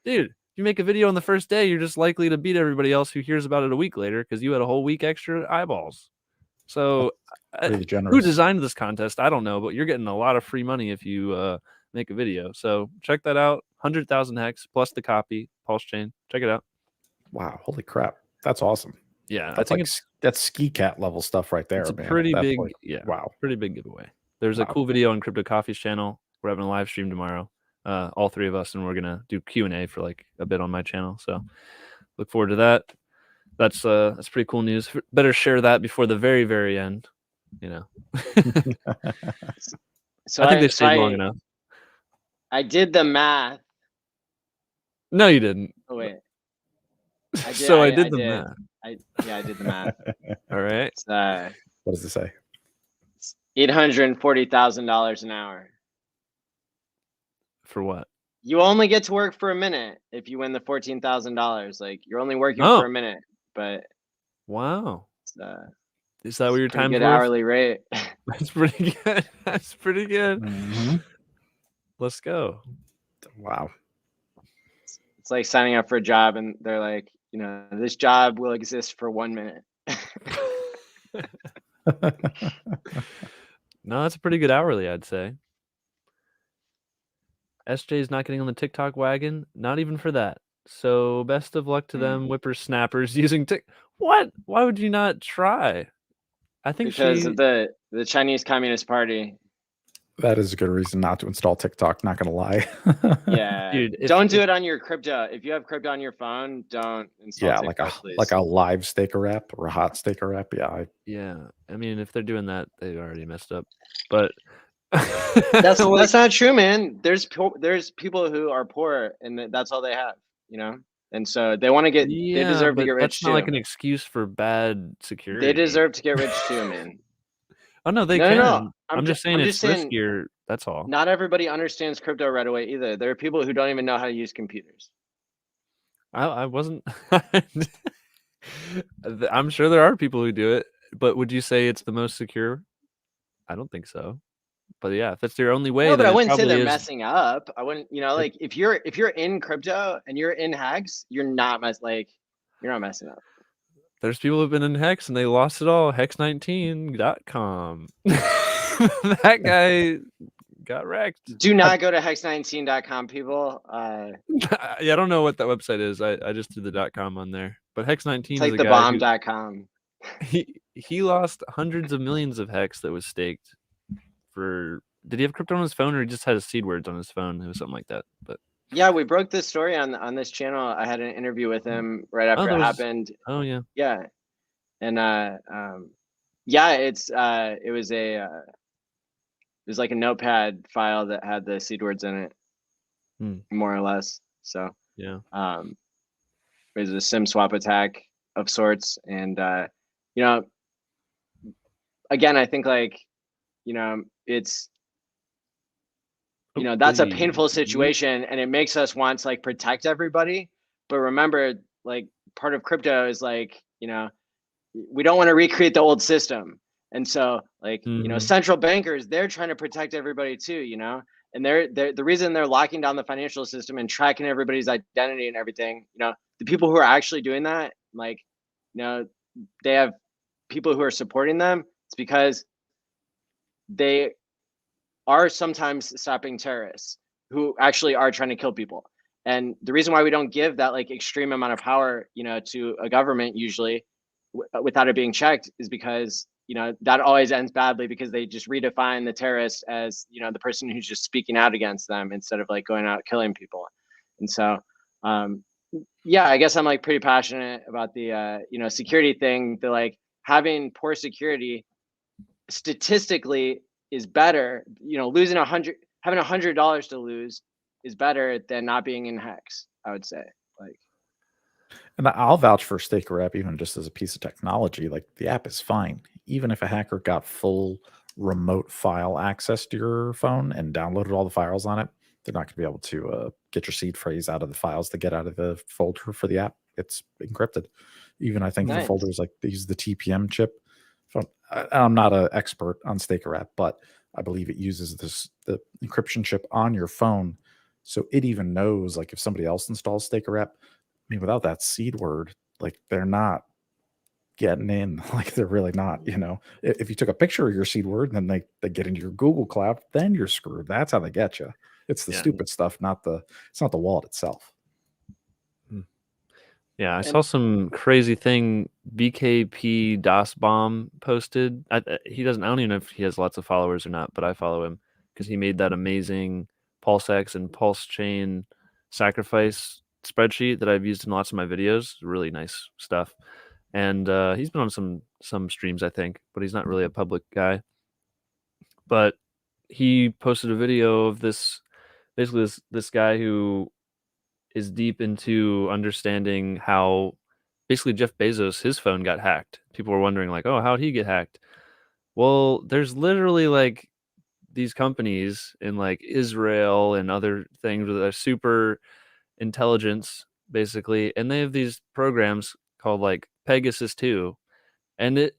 dude. If you make a video on the first day, you're just likely to beat everybody else who hears about it a week later because you had a whole week extra eyeballs. So who designed this contest? I don't know, but you're getting a lot of free money if you make a video. So check that out. 100,000 Hex plus the copy, Pulse Chain. Check it out. Wow. Holy crap. That's awesome. Yeah. That's, I think that's ski cat level stuff right there. It's a man, pretty big, point. Wow. Pretty big giveaway. There's a cool video on Crypto Coffee's channel. We're having a live stream tomorrow. All three of us, and we're gonna do Q&A for like a bit on my channel. So look forward to that. That's pretty cool news. Better share that before the very, very end. You know. So I think they stayed long enough. I did the math. No, you didn't. Oh wait. I did the math. I did the math. All right. What does it say? It's $840,000 an hour. For what? You only get to work for a minute if you win the $14,000. Like, you're only working for a minute, but wow. Is that what your time's good worth? Hourly rate? That's pretty good. That's pretty good. Mm-hmm. Let's go. Wow. It's like signing up for a job and they're like, you know, this job will exist for 1 minute. No, that's a pretty good hourly, I'd say. SJ is not getting on the TikTok wagon, not even for that. So best of luck to them whippersnappers using What? Why would you not try? I think because of the Chinese Communist Party. That is a good reason not to install TikTok, not gonna lie. Yeah. Dude, don't do it on your crypto. If you have crypto on your phone, don't install TikTok, please. Like a live staker app or a hot staker app. Yeah. I mean, if they're doing that, they already messed up. But that's not true, man. There's people who are poor and that's all they have, you know? And so they want to get they deserve to get rich that's not too. like an excuse for bad security. They deserve to get rich too, man. Oh no, they can. No. I'm just saying it's riskier. That's all. Not everybody understands crypto right away either. There are people who don't even know how to use computers. I wasn't. I'm sure there are people who do it, but would you say it's the most secure? I don't think so. But yeah, if that's their only way, no, but then I wouldn't say they're is... messing up. I wouldn't, like if you're in crypto and you're in hacks, you're not messing up. There's people who've been in Hex and they lost it all. Hex19.com. That guy got wrecked. Do not go to hex19.com, people. Yeah, I don't know what that website is. I just threw the .com on there. But Hex19 it's like is the bomb.com. He lost hundreds of millions of Hex that was staked for. Did he have crypto on his phone, or he just had his seed words on his phone? It was something like that. But yeah, we broke this story on this channel. I had an interview with him right after it happened. Oh yeah. Yeah. And yeah, it was like a notepad file that had the seed words in it, more or less. So yeah, it was a SIM swap attack of sorts. And again, I think it's that's a painful situation, and it makes us want to protect everybody. But remember, part of crypto is we don't want to recreate the old system. And so central bankers, they're trying to protect everybody too, and they're the reason they're locking down the financial system and tracking everybody's identity and everything, the people who are actually doing that, they have people who are supporting them. It's because they are sometimes stopping terrorists who actually are trying to kill people. And the reason why we don't give that extreme amount of power, to a government usually without it being checked is because, that always ends badly, because they just redefine the terrorist as, the person who's just speaking out against them instead of going out killing people. And so, yeah, I guess I'm pretty passionate about the, security thing. The having poor security statistically is better, having $100 to lose is better than not being in Hex, I would say. And I'll vouch for Staker app, even just as a piece of technology. The app is fine. Even if a hacker got full remote file access to your phone and downloaded all the files on it, they're not going to be able to get your seed phrase out of the files to get out of the folder for the app. It's encrypted. Even I think the folders they use the TPM chip. I'm not an expert on Staker app, but I believe it uses the encryption chip on your phone, so it even knows if somebody else installs Staker app. I mean, without that seed word, they're not getting in. They're really not. If you took a picture of your seed word and then they get into your Google Cloud, then you're screwed. That's how they get you. It's the stupid stuff, it's not the wallet itself. Yeah, I saw some crazy thing BKP DOS Bomb posted. I don't even know if he has lots of followers or not, but I follow him because he made that amazing PulseX and Pulse Chain sacrifice spreadsheet that I've used in lots of my videos. Really nice stuff. And he's been on some streams, I think, but he's not really a public guy. But he posted a video of this guy who is deep into understanding how basically Jeff Bezos, his phone got hacked. People were wondering oh, how'd he get hacked? Well, there's literally these companies in Israel and other things with a super intelligence basically, and they have these programs called Pegasus 2, and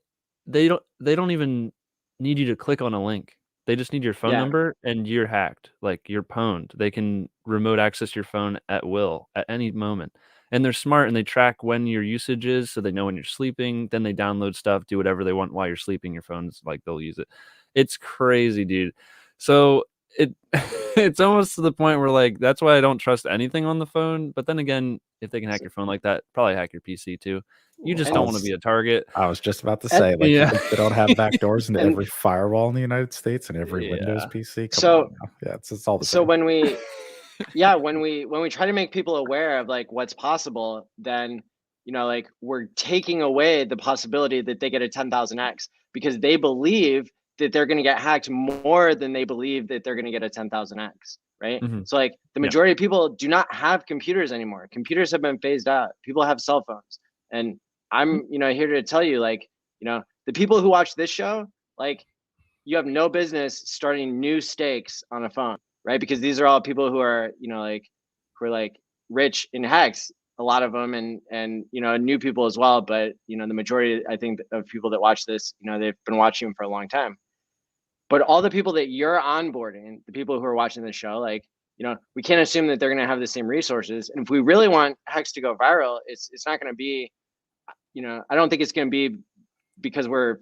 they don't even need you to click on a link. They just need your phone number and you're hacked. You're pwned. They can remote access your phone at will at any moment. And they're smart and they track when your usage is, so they know when you're sleeping. Then they download stuff, do whatever they want while you're sleeping. Your phone's they'll use it. It's crazy, dude. So it's almost to the point where like that's why I don't trust anything on the phone. But then again, if they can hack your phone like that, probably hack your PC too. You just don't want to be a target. I was just about to say, like, yeah. they don't have back doors into every firewall in the United States and every Windows PC. Come on now. Yeah, it's all the same. So when we try to make people aware of like what's possible, then like we're taking away the possibility that they get a 10,000x because they believe that they're going to get hacked more than they believe that they're going to get a 10,000x, right? So like the majority of people do not have computers anymore. Computers have been phased out. People have cell phones, and I'm here to tell you, like, the people who watch this show, like, you have no business starting new stakes on a phone, right? Because these are all people who are who are like rich in hacks, a lot of them, and new people as well. But the majority, I think, of people that watch this, they've been watching them for a long time. But all the people that you're onboarding, the people who are watching the show, like, we can't assume that they're going to have the same resources. And if we really want hacks to go viral, it's not going to be, I don't think it's going to be because we're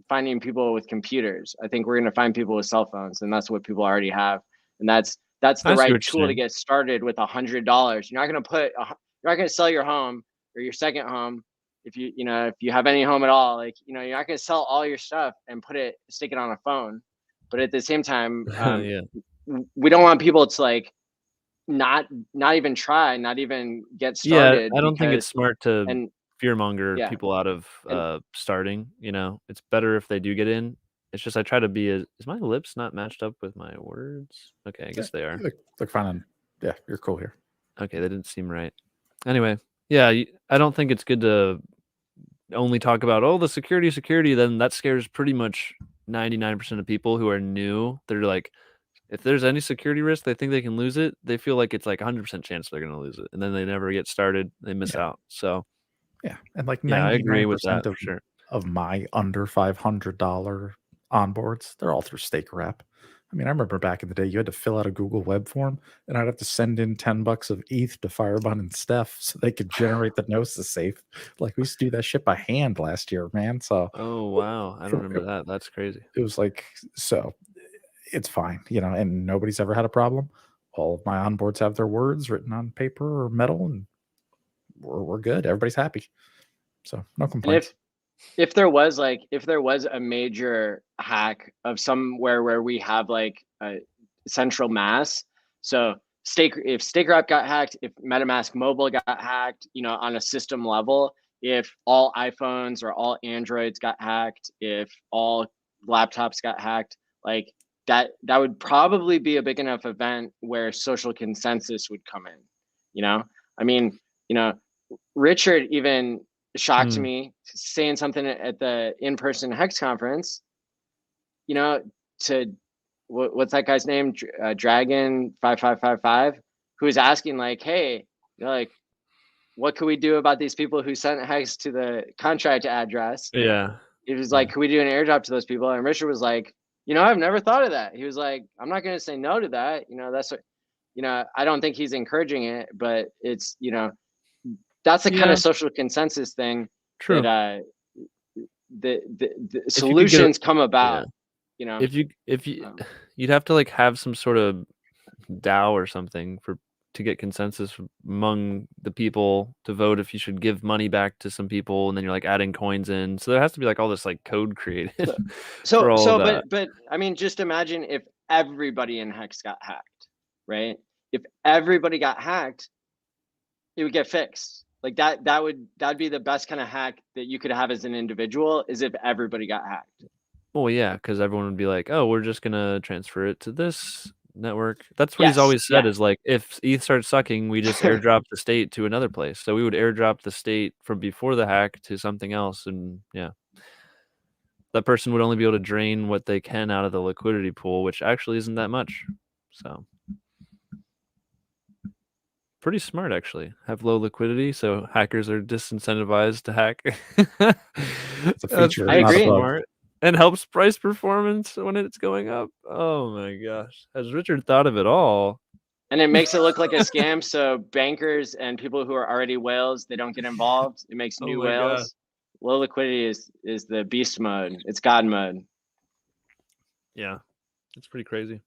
finding people with computers. I think we're going to find people with cell phones, and that's what people already have. And that's the right tool to get started with $100. You're not going to sell your home or your second home if you have any home at all. Like, you're not going to sell all your stuff and stick it on a phone. But at the same time, we don't want people to like not even try, not even get started. I don't think it's smart to fearmonger people out of starting. It's better if they do get in. It's just I try to be is my lips not matched up with my words? Okay, I guess they are. They're fine. Yeah, you're cool here. Okay, they didn't seem right. Anyway, I don't think it's good to only talk about the security. Then that scares pretty much 99% of people who are new. They're like, if there's any security risk, they think they can lose it. They feel like it's like 100% chance they're going to lose it, and then they never get started. They miss out. So and like 99% I agree with that for sure. Of my under $500 onboards, they're all through StakeRap. I mean, I remember back in the day, you had to fill out a Google web form, and I'd have to send in $10 of ETH to Firebun and Steph so they could generate the Gnosis safe. Like, we used to do that shit by hand last year, man. So, oh wow, I don't remember that. That's crazy. It was like, so it's fine, and nobody's ever had a problem. All of my onboards have their words written on paper or metal, and we're good. Everybody's happy. So no complaints. If there was a major hack of somewhere where we have like a central mass, so if StakeRap got hacked, if MetaMask Mobile got hacked, on a system level, if all iPhones or all Androids got hacked, if all laptops got hacked, like that would probably be a big enough event where social consensus would come in. I mean, Richard even shocked me saying something at the in-person Hex conference, to what's that guy's name? Dragon 5555, who was asking like, hey, like, what could we do about these people who sent Hex to the contract address? Yeah. It was like, could we do an airdrop to those people? And Richard was like, I've never thought of that. He was like, I'm not going to say no to that. That's what, I don't think he's encouraging it, but it's, that's the kind of social consensus thing. True. That the solutions come about. If you'd have to like have some sort of DAO or something to get consensus among the people to vote if you should give money back to some people, and then you're like adding coins in. So there has to be like all this like code created. But I mean, just imagine if everybody in Hex got hacked, right? If everybody got hacked, it would get fixed. Like that'd be the best kind of hack that you could have as an individual, is if everybody got hacked. Well, yeah, because everyone would be like, oh, we're just gonna transfer it to this network. That's what he's always said, is like, if ETH starts sucking, we just airdrop the state to another place. So we would airdrop the state from before the hack to something else, and that person would only be able to drain what they can out of the liquidity pool, which actually isn't that much. So pretty smart, actually. Have low liquidity, so hackers are disincentivized to hack. It's a feature. I agree. Smart. And helps price performance when it's going up. Oh my gosh. Has Richard thought of it all? And it makes it look like a scam, so bankers and people who are already whales, they don't get involved. It makes new whales. God. Low liquidity is the beast mode. It's God mode. Yeah. It's pretty crazy.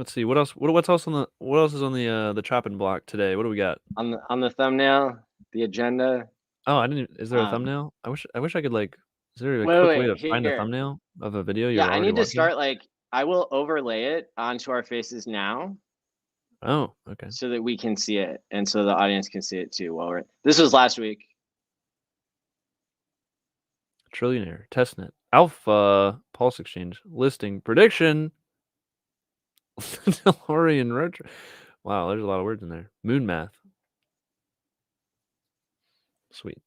Let's see what else. What's else on the what else is on the chopping block today? What do we got on the thumbnail, the agenda? Oh, I didn't. Is there a thumbnail? I wish I could like. Is there a Wait, quick way wait, to find a here. thumbnail of a video Yeah, you're I already need to watching? start like I will overlay it onto our faces now. Oh, okay. So that we can see it, and so the audience can see it too. While this was last week. Trillionaire testnet alpha pulse exchange listing prediction. DeLorean road trip. Wow, there's a lot of words in there. Moon math. Sweet.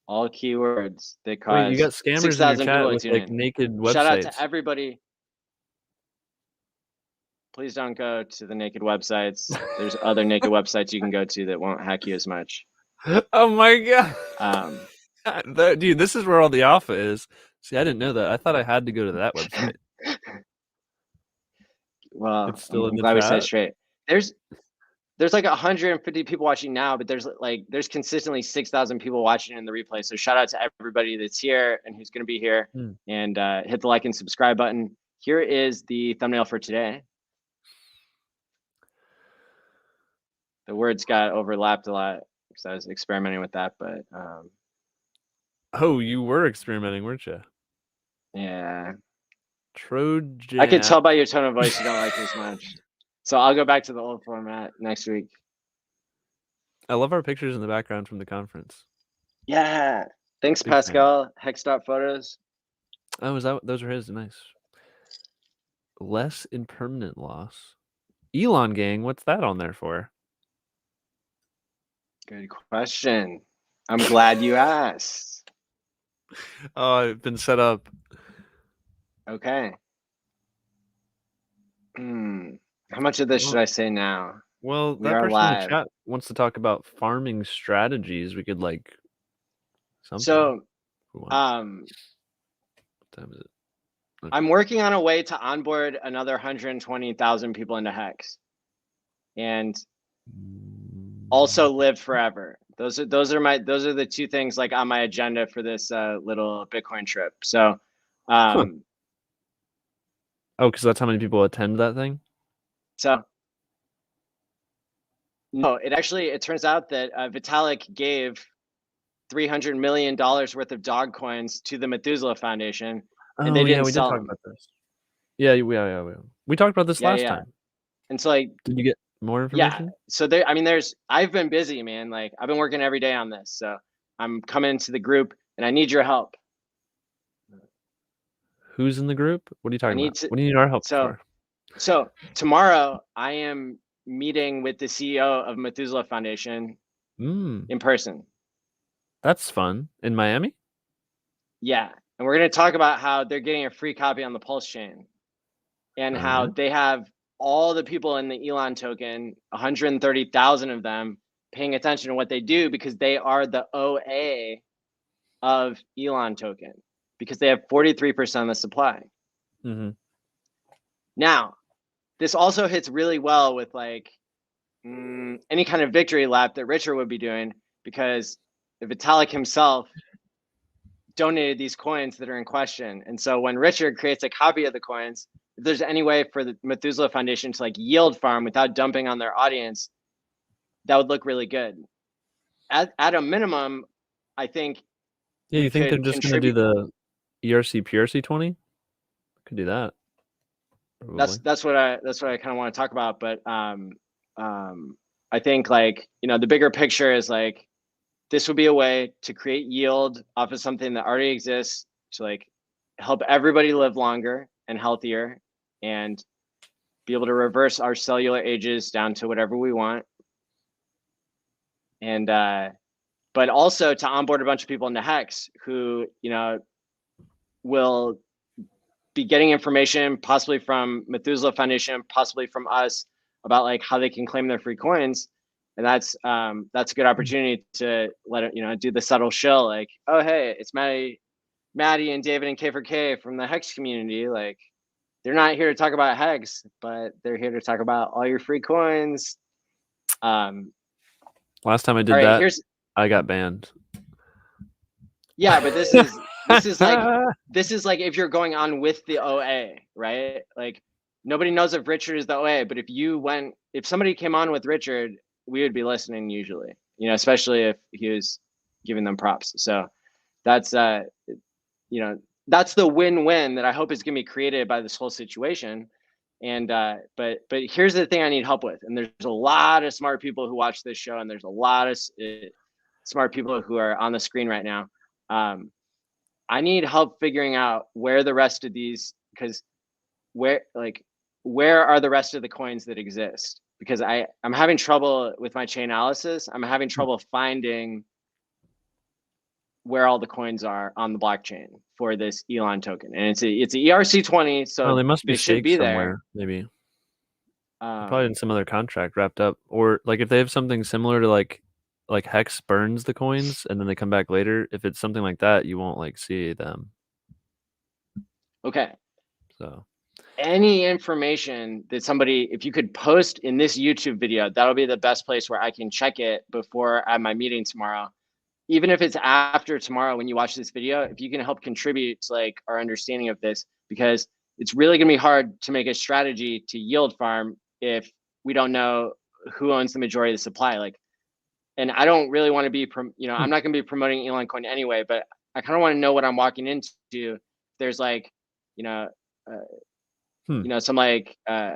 All keywords that cause. Wait, you got scammers 6,000 in your chat people with like naked websites. Shout out to everybody. Please don't go to the naked websites. There's other naked websites you can go to that won't hack you as much. Oh my god. Dude, this is where all the alpha is. See, I didn't know that. I thought I had to go to that website. Well, it's still I'm glad we said it straight. There's like 150 people watching now, but there's consistently 6,000 people watching in the replay. So shout out to everybody that's here and who's going to be here, and hit the like and subscribe button. Here is the thumbnail for today. The words got overlapped a lot because I was experimenting with that, but oh, you were experimenting, weren't you? Yeah. Trojan. I could tell by your tone of voice you don't like this much. So I'll go back to the old format next week. I love our pictures in the background from the conference. Yeah. Thanks, big Pascal. Hexdot photos. Oh, those are his? Nice. Less impermanent loss. ALLin gang, what's that on there for? Good question. I'm glad you asked. Oh, I've been set up. Okay. How much of this should I say now? Well, that person in the chat wants to talk about farming strategies. We could like something. So, what time is it? Okay. I'm working on a way to onboard another 120,000 people into Hex, and also live forever. Those are the two things like on my agenda for this little Bitcoin trip. So, oh, because that's how many people attend that thing. So, no, it turns out that Vitalik gave $300 million worth of dog coins to the Methuselah Foundation, and they didn't sell them. About this. Yeah, we talked about this last time. And so, like, did you get more information? Yeah. So I've been busy, man. Like, I've been working every day on this. So I'm coming to the group, and I need your help. Who's in the group? What are you talking about? What do you need our help for? So tomorrow I am meeting with the CEO of Methuselah Foundation in person. That's fun. In Miami? Yeah. And we're going to talk about how they're getting a free copy on the Pulse chain, and how they have all the people in the ALLin token, 130,000 of them, paying attention to what they do because they are the OA of ALLin token, because they have 43% of the supply. Now, this also hits really well with like any kind of victory lap that Richard would be doing, because Vitalik himself donated these coins that are in question. And so when Richard creates a copy of the coins, if there's any way for the Methuselah Foundation to like yield farm without dumping on their audience, that would look really good. At a minimum, I think. Yeah, you think they're just going to do the ERC PRC 20? Could do that. Probably. That's what I kind of want to talk about. But I think, like, the bigger picture is like, this would be a way to create yield off of something that already exists to like help everybody live longer and healthier, and be able to reverse our cellular ages down to whatever we want. And but also to onboard a bunch of people into Hex who, will be getting information possibly from Methuselah Foundation, possibly from us, about like how they can claim their free coins. And that's a good opportunity to let it, do the subtle shill, like, oh hey, it's Maddie and David and K4K from the Hex community. Like, they're not here to talk about Hex, but they're here to talk about all your free coins. Last time I did that, I got banned. Yeah, but this is this is like if you're going on with the OA, right? Like nobody knows if Richard is the OA, but if somebody came on with Richard, we would be listening usually, you know, especially if he was giving them props. So that's you know, that's the win-win that I hope is going to be created by this whole situation. And but here's the thing I need help with, and there's a lot of smart people who watch this show, and there's a lot of smart people who are on the screen right now. I need help figuring out where the rest of these, because where are the rest of the coins that exist? Because I'm having trouble with my chain analysis. I'm having trouble finding where all the coins are on the blockchain for this ALLin token, and it's a ERC20, so they must be should staked be somewhere, there. maybe. Probably in some other contract wrapped up, or like if they have something similar to like Hex burns the coins and then they come back later. If it's something like that, you won't like see them. Okay. So any information that somebody, if you could post in this YouTube video, that'll be the best place where I can check it before I have my meeting tomorrow. Even if it's after tomorrow when you watch this video, if you can help contribute to like our understanding of this, because it's really gonna be hard to make a strategy to yield farm if we don't know who owns the majority of the supply. Like, and I don't really want to be, you know, I'm not gonna be promoting ALLin coin anyway, but I kind of want to know what I'm walking into. There's like, you know, you know, some like, you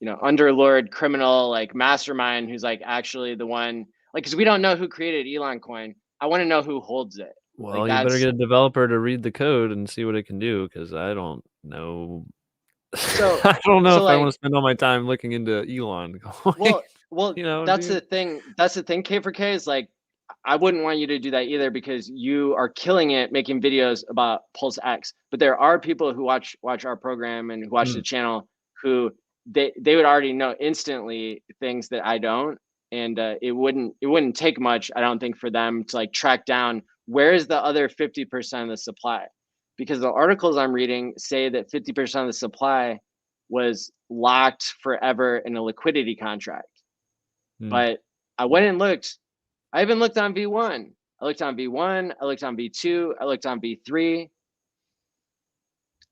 know, underlord criminal, like mastermind who's like actually the one, like, because we don't know who created ALLin coin. I want to know who holds it. Well, like, you better get a developer to read the code and see what it can do, because I don't know. So I don't know if like, I want to spend all my time looking into ALLin. well, you know, that's the thing. That's the thing. K4K is like, I wouldn't want you to do that either, because you are killing it making videos about Pulse X. But there are people who watch our program and who watch the channel who they would already know instantly things that I don't. And it wouldn't take much, I don't think, for them to like track down where is the other 50% of the supply, because the articles I'm reading say that 50% of the supply was locked forever in a liquidity contract. But I went and looked. I even looked on V1. I looked on V1. I looked on V2. I looked on V3.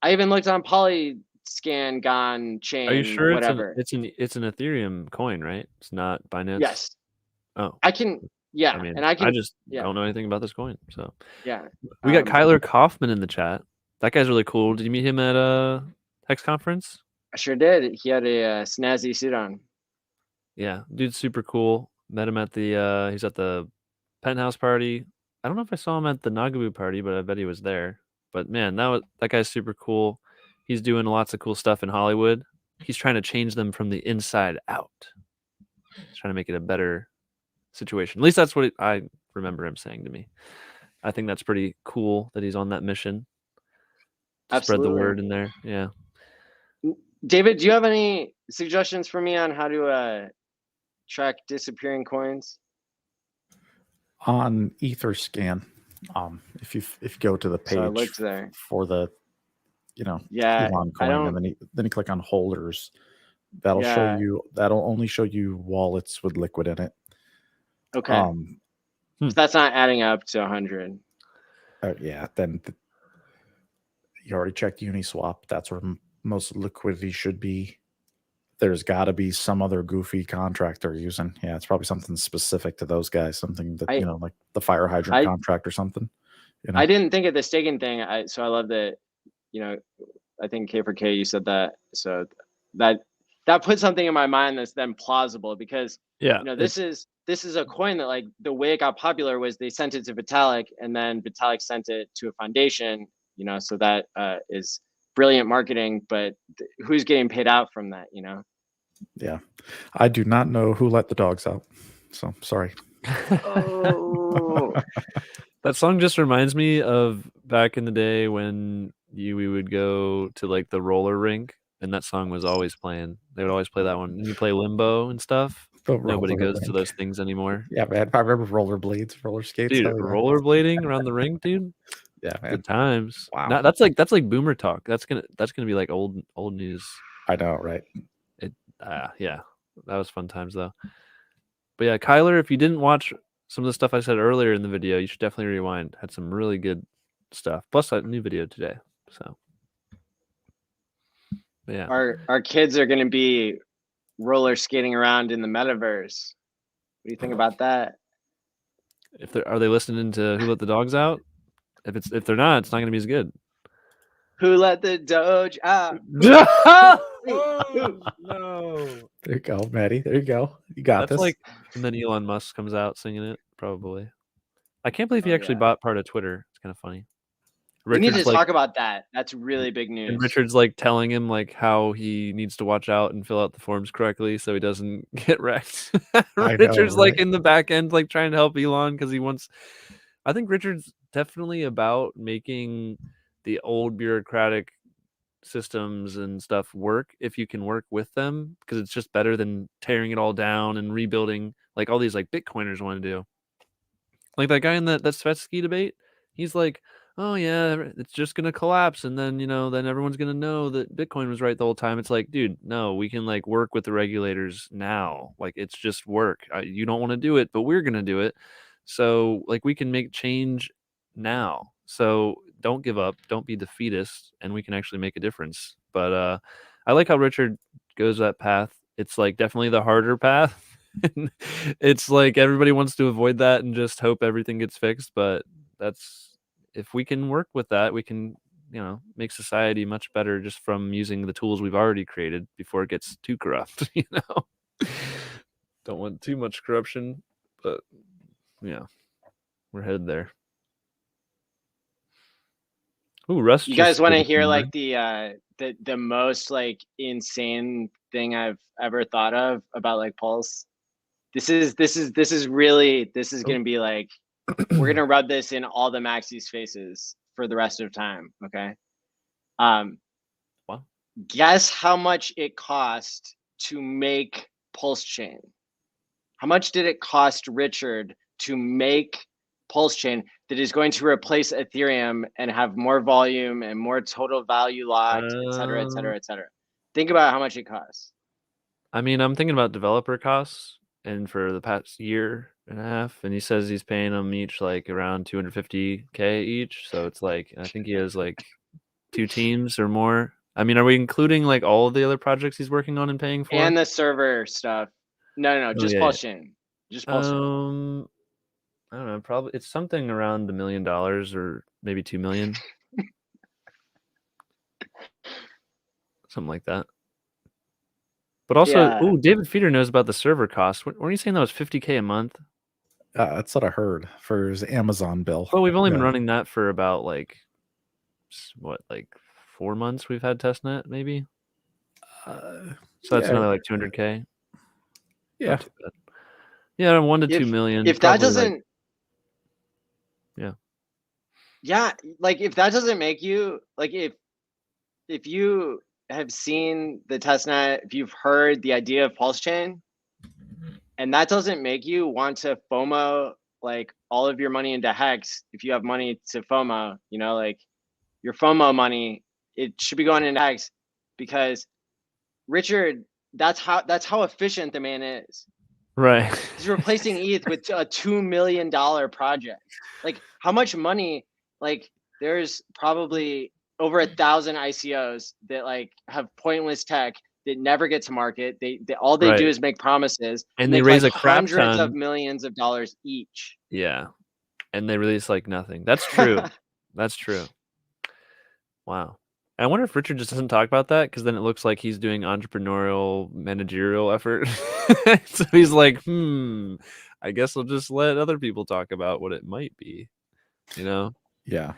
I even looked on Polyscan, Gone, Chain. Are you sure whatever. it's an Ethereum coin, right? It's not Binance. Yes. Oh, I can. Yeah, I mean, and I just don't know anything about this coin. So yeah, we got Kyler Kaufman in the chat. That guy's really cool. Did you meet him at Hex conference? I sure did. He had a snazzy suit on. Yeah, dude's super cool. Met him at the he's at the penthouse party. I don't know if I saw him at the Nagabu party, but I bet he was there. But man, that guy's super cool. He's doing lots of cool stuff in Hollywood. He's trying to change them from the inside out. He's trying to make it a better situation. At least that's what I remember him saying to me. I think that's pretty cool that he's on that mission to spread the word in there. Yeah. David, do you have any suggestions for me on how to track disappearing coins? On Etherscan, if you go to the page, so I looked there for the, you know, yeah, ALLin coin, and then you click on holders. That'll show you. That'll only show you wallets with liquid in it. Okay. So that's not adding up to 100. Yeah. Then you already checked Uniswap. That's where most liquidity should be. There's got to be some other goofy contract they're using. Yeah, it's probably something specific to those guys. Something that, you know, like the fire hydrant contract or something. You know? I didn't think of the staking thing. So I love that, you know, I think K4K, you said that. So that put something in my mind that's then plausible, because you know, this is a coin that, like, the way it got popular was they sent it to Vitalik, and then Vitalik sent it to a foundation, you know, so that is brilliant marketing, but who's getting paid out from that, you know? Yeah. I do not know who let the dogs out. So sorry. Oh. That song just reminds me of back in the day when we would go to like the roller rink, and that song was always playing. They would always play that one. And you play Limbo and stuff. Nobody goes to those things anymore. Yeah, man. I remember rollerblades, roller skates. Dude, rollerblading around the rink, dude. Yeah, man. Good times. Wow. That's like boomer talk. That's gonna be like old news. I know, right? Yeah, that was fun times though. But yeah, Kyler, if you didn't watch some of the stuff I said earlier in the video, you should definitely rewind. Had some really good stuff. Plus a new video today. So yeah. Our kids are gonna be roller skating around in the metaverse. What do you think about that? Are they listening to Who Let the Dogs Out? If they're not, it's not gonna be as good. Who let the Doge out? No. There you go, Maddie. There you go. You got That's this. like, and then Elon Musk comes out singing it, probably. I can't believe he actually bought part of Twitter. It's kind of funny. We need to talk about that. That's really big news. And Richard's like telling him like how he needs to watch out and fill out the forms correctly so he doesn't get wrecked. Richard's like in the back end, like trying to help Elon because he wants. I think Richard's definitely about making the old bureaucratic systems and stuff work if you can work with them, because it's just better than tearing it all down and rebuilding like all these like Bitcoiners want to do. Like that guy in that Svetsky debate, he's like, oh yeah, it's just gonna collapse, and then then everyone's gonna know that Bitcoin was right the whole time. It's like, dude, no, we can like work with the regulators now. Like it's just work. You don't want to do it, but we're gonna do it. So like we can make change now. So don't give up, don't be defeatist, and we can actually make a difference. But I like how Richard goes that path. It's like definitely the harder path. It's like everybody wants to avoid that and just hope everything gets fixed, but that's, if we can work with that, we can make society much better just from using the tools we've already created before it gets too corrupt. Don't want too much corruption, but yeah, we're headed there. Ooh, Russ, you guys want to hear like the most like insane thing I've ever thought of about like Pulse? This is going to be like, we're going to rub this in all the Maxis faces for the rest of time. Okay. Wow. Guess how much it cost to make Pulse Chain? How much did it cost Richard to make Pulse Chain that is going to replace Ethereum and have more volume and more total value locked, et cetera, et cetera, et cetera? Think about how much it costs. I mean, I'm thinking about developer costs. And for the past year and a half, and he says he's paying them each like around $250K each. So it's like, I think he has like 2 teams or more. I mean, are we including like all of the other projects he's working on and paying for? And the server stuff. No, just Pulse Chain. Just Pulse Chain. I don't know. Probably it's something around $1 million or maybe 2 million. Something like that. But also, David Feeder knows about the server costs. Weren't you saying that was $50K a month? That's what I heard for his Amazon bill. Well, we've only been running that for about like 4 months. We've had testnet, maybe. So that's another like 200K. Yeah, 1 to 2 million. If that doesn't, yeah, like if that doesn't make you like, if you have seen the testnet, if you've heard the idea of Pulse Chain, and that doesn't make you want to FOMO like all of your money into Hex, if you have money to FOMO, like your FOMO money, it should be going into Hex, because Richard, that's how efficient the man is. Right. He's replacing ETH with a $2 million project. Like how much money? Like there's probably over 1,000 ICOs that like have pointless tech that never get to market. They all they do is make promises, and they raise like a crap hundreds ton of millions of dollars each. Yeah, and they release like nothing. That's true. That's true. Wow. I wonder if Richard just doesn't talk about that, because then it looks like he's doing entrepreneurial managerial effort. So he's like, I guess I'll just let other people talk about what it might be. Yeah.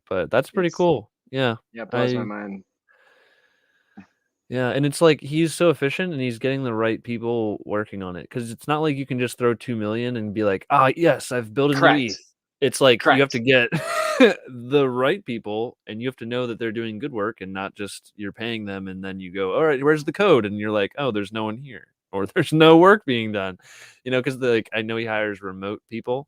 But that's pretty cool. Yeah. Yeah, it blows my mind. Yeah, and it's like he's so efficient and he's getting the right people working on it, because it's not like you can just throw 2 million and be like, yes, I've built a new ETH. It's like you have to get the right people, and you have to know that they're doing good work, and not just you're paying them and then you go, all right, where's the code? And you're like, oh, there's no one here, or there's no work being done, because I know he hires remote people.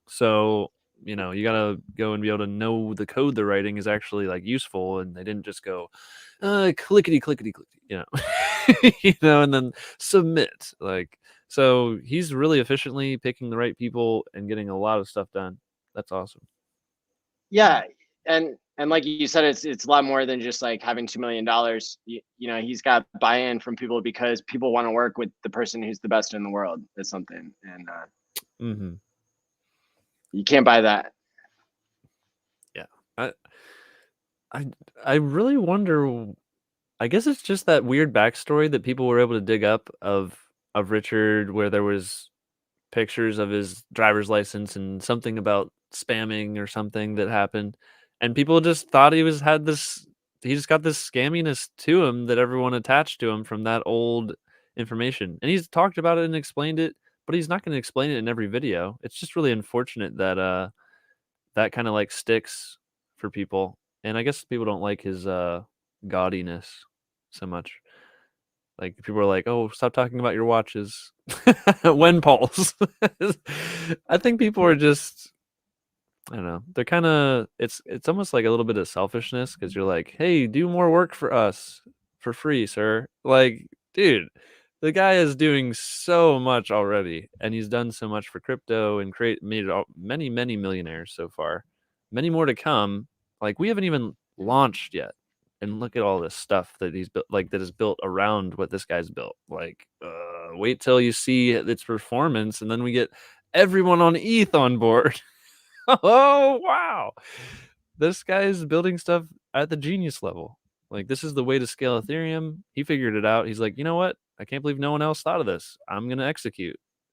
So, you gotta go and be able to know the code they're writing is actually like useful, and they didn't just go, clickety, and then submit. Like, so he's really efficiently picking the right people and getting a lot of stuff done. That's awesome. Yeah, and like you said, it's a lot more than just like having $2 million. You know, he's got buy-in from people because people want to work with the person who's the best in the world at something, and you can't buy that. Yeah, I really wonder. I guess it's just that weird backstory that people were able to dig up of Richard, where there was pictures of his driver's license and something about spamming or something that happened, and people just thought he just got this scamminess to him that everyone attached to him from that old information. And he's talked about it and explained it, but he's not going to explain it in every video. It's just really unfortunate that that kind of like sticks for people. And I guess people don't like his gaudiness so much. Like people are like, "Oh, stop talking about your watches." When Pauls. I think people are just, I don't know. They're kind of, it's almost like a little bit of selfishness because you're like, "Hey, do more work for us for free, sir." Like, dude, the guy is doing so much already, and he's done so much for crypto and made many millionaires so far. Many more to come. Like, we haven't even launched yet. And look at all this stuff that he's built, like that is built around what this guy's built. Like, wait till you see its performance, and then we get everyone on ETH on board. Oh wow, this guy is building stuff at the genius level. Like, this is the way to scale Ethereum. He figured it out. He's like, you know what? I can't believe no one else thought of this. I'm gonna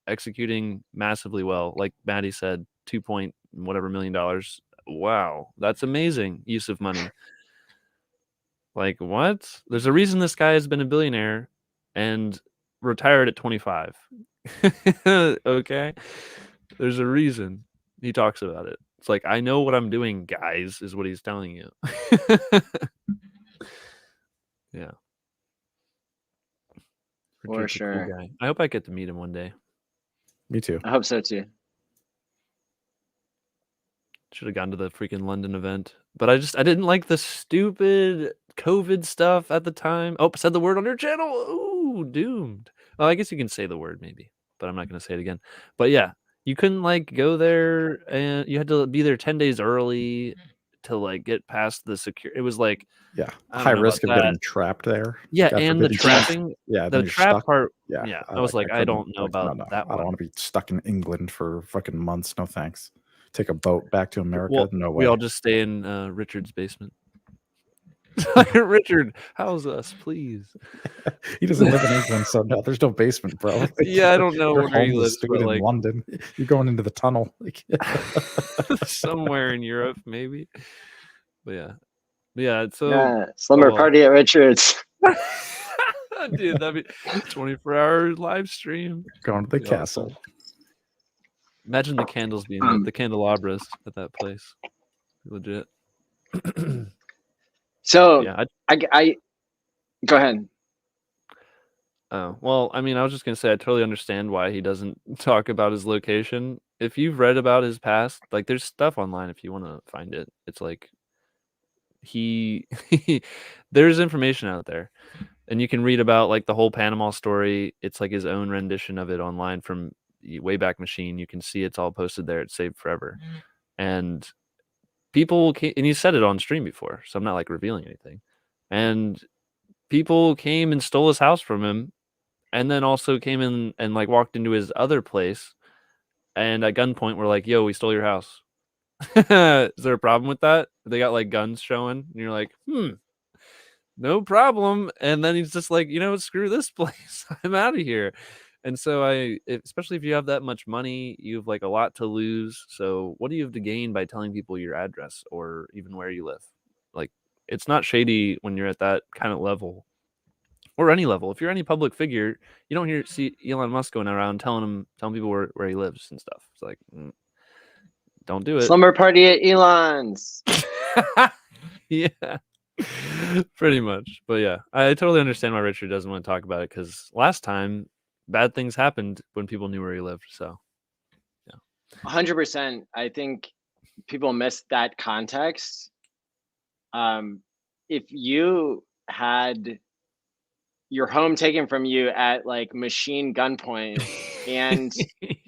executing massively well. Like Maddie said, $2 million. Wow, that's amazing use of money. Like, what? There's a reason this guy has been a billionaire and retired at 25. Okay? There's a reason he talks about it. It's like, I know what I'm doing, guys, is what he's telling you. Yeah. For sure. Cool guy. I hope I get to meet him one day. Me too. I hope so too. Should have gone to the freaking London event. But I didn't like the stupid COVID stuff at the time. Oh, said the word on your channel. Ooh, doomed. Well, I guess you can say the word maybe, but I'm not going to say it again. But yeah, you couldn't like go there, and you had to be there 10 days early to like get past the security. It was like, Yeah, I don't high know risk of about that. getting trapped there. Yeah, God and the forbid you can't- trapping. Yeah, The then you're trap stuck. part. Yeah, Yeah, I was like, I don't know about that I don't one. want to be stuck in England for fucking months. No thanks. Take a boat back to America. Well, no way. we all just stay in Richard's basement. Richard, house us, please. He doesn't live in England, so no, there's no basement, bro. Like, Yeah, I don't know you're where he homeless lives, dude but in like London. You're going into the tunnel. Like, somewhere in Europe, maybe. But yeah. So Yeah, slumber party at Richard's. dude, that'd be 24-hour live stream. going to the Be castle. awesome. Imagine the candles being lit, the candelabras at that place. Legit. So yeah, I go ahead. Oh, well, I mean, I was just going to say, I totally understand why he doesn't talk about his location. If you've read about his past, like there's stuff online if you want to find it. It's like there's information out there. And you can read about like the whole Panama story. It's like his own rendition of it online from Wayback Machine. You can see it's all posted there. It's saved forever. And and he said it on stream before, so I'm not like revealing anything. And people came and stole his house from him, and then also came in and like walked into his other place, and at gunpoint were like, "Yo, we stole your house." Is there a problem with that? They got like guns showing, and you're like, no problem. And then he's just like, screw this place. I'm out of here. And so especially if you have that much money, you have like a lot to lose. So what do you have to gain by telling people your address or even where you live? Like, it's not shady when you're at that kind of level. Or any level. If you're any public figure, you don't see Elon Musk going around telling people where he lives and stuff. It's like, don't do it. Slumber party at Elon's. Yeah, pretty much. But yeah, I totally understand why Richard doesn't want to talk about it, because last time bad things happened when people knew where he lived. So yeah, 100%. I think people miss that context. If you had your home taken from you at like machine gunpoint and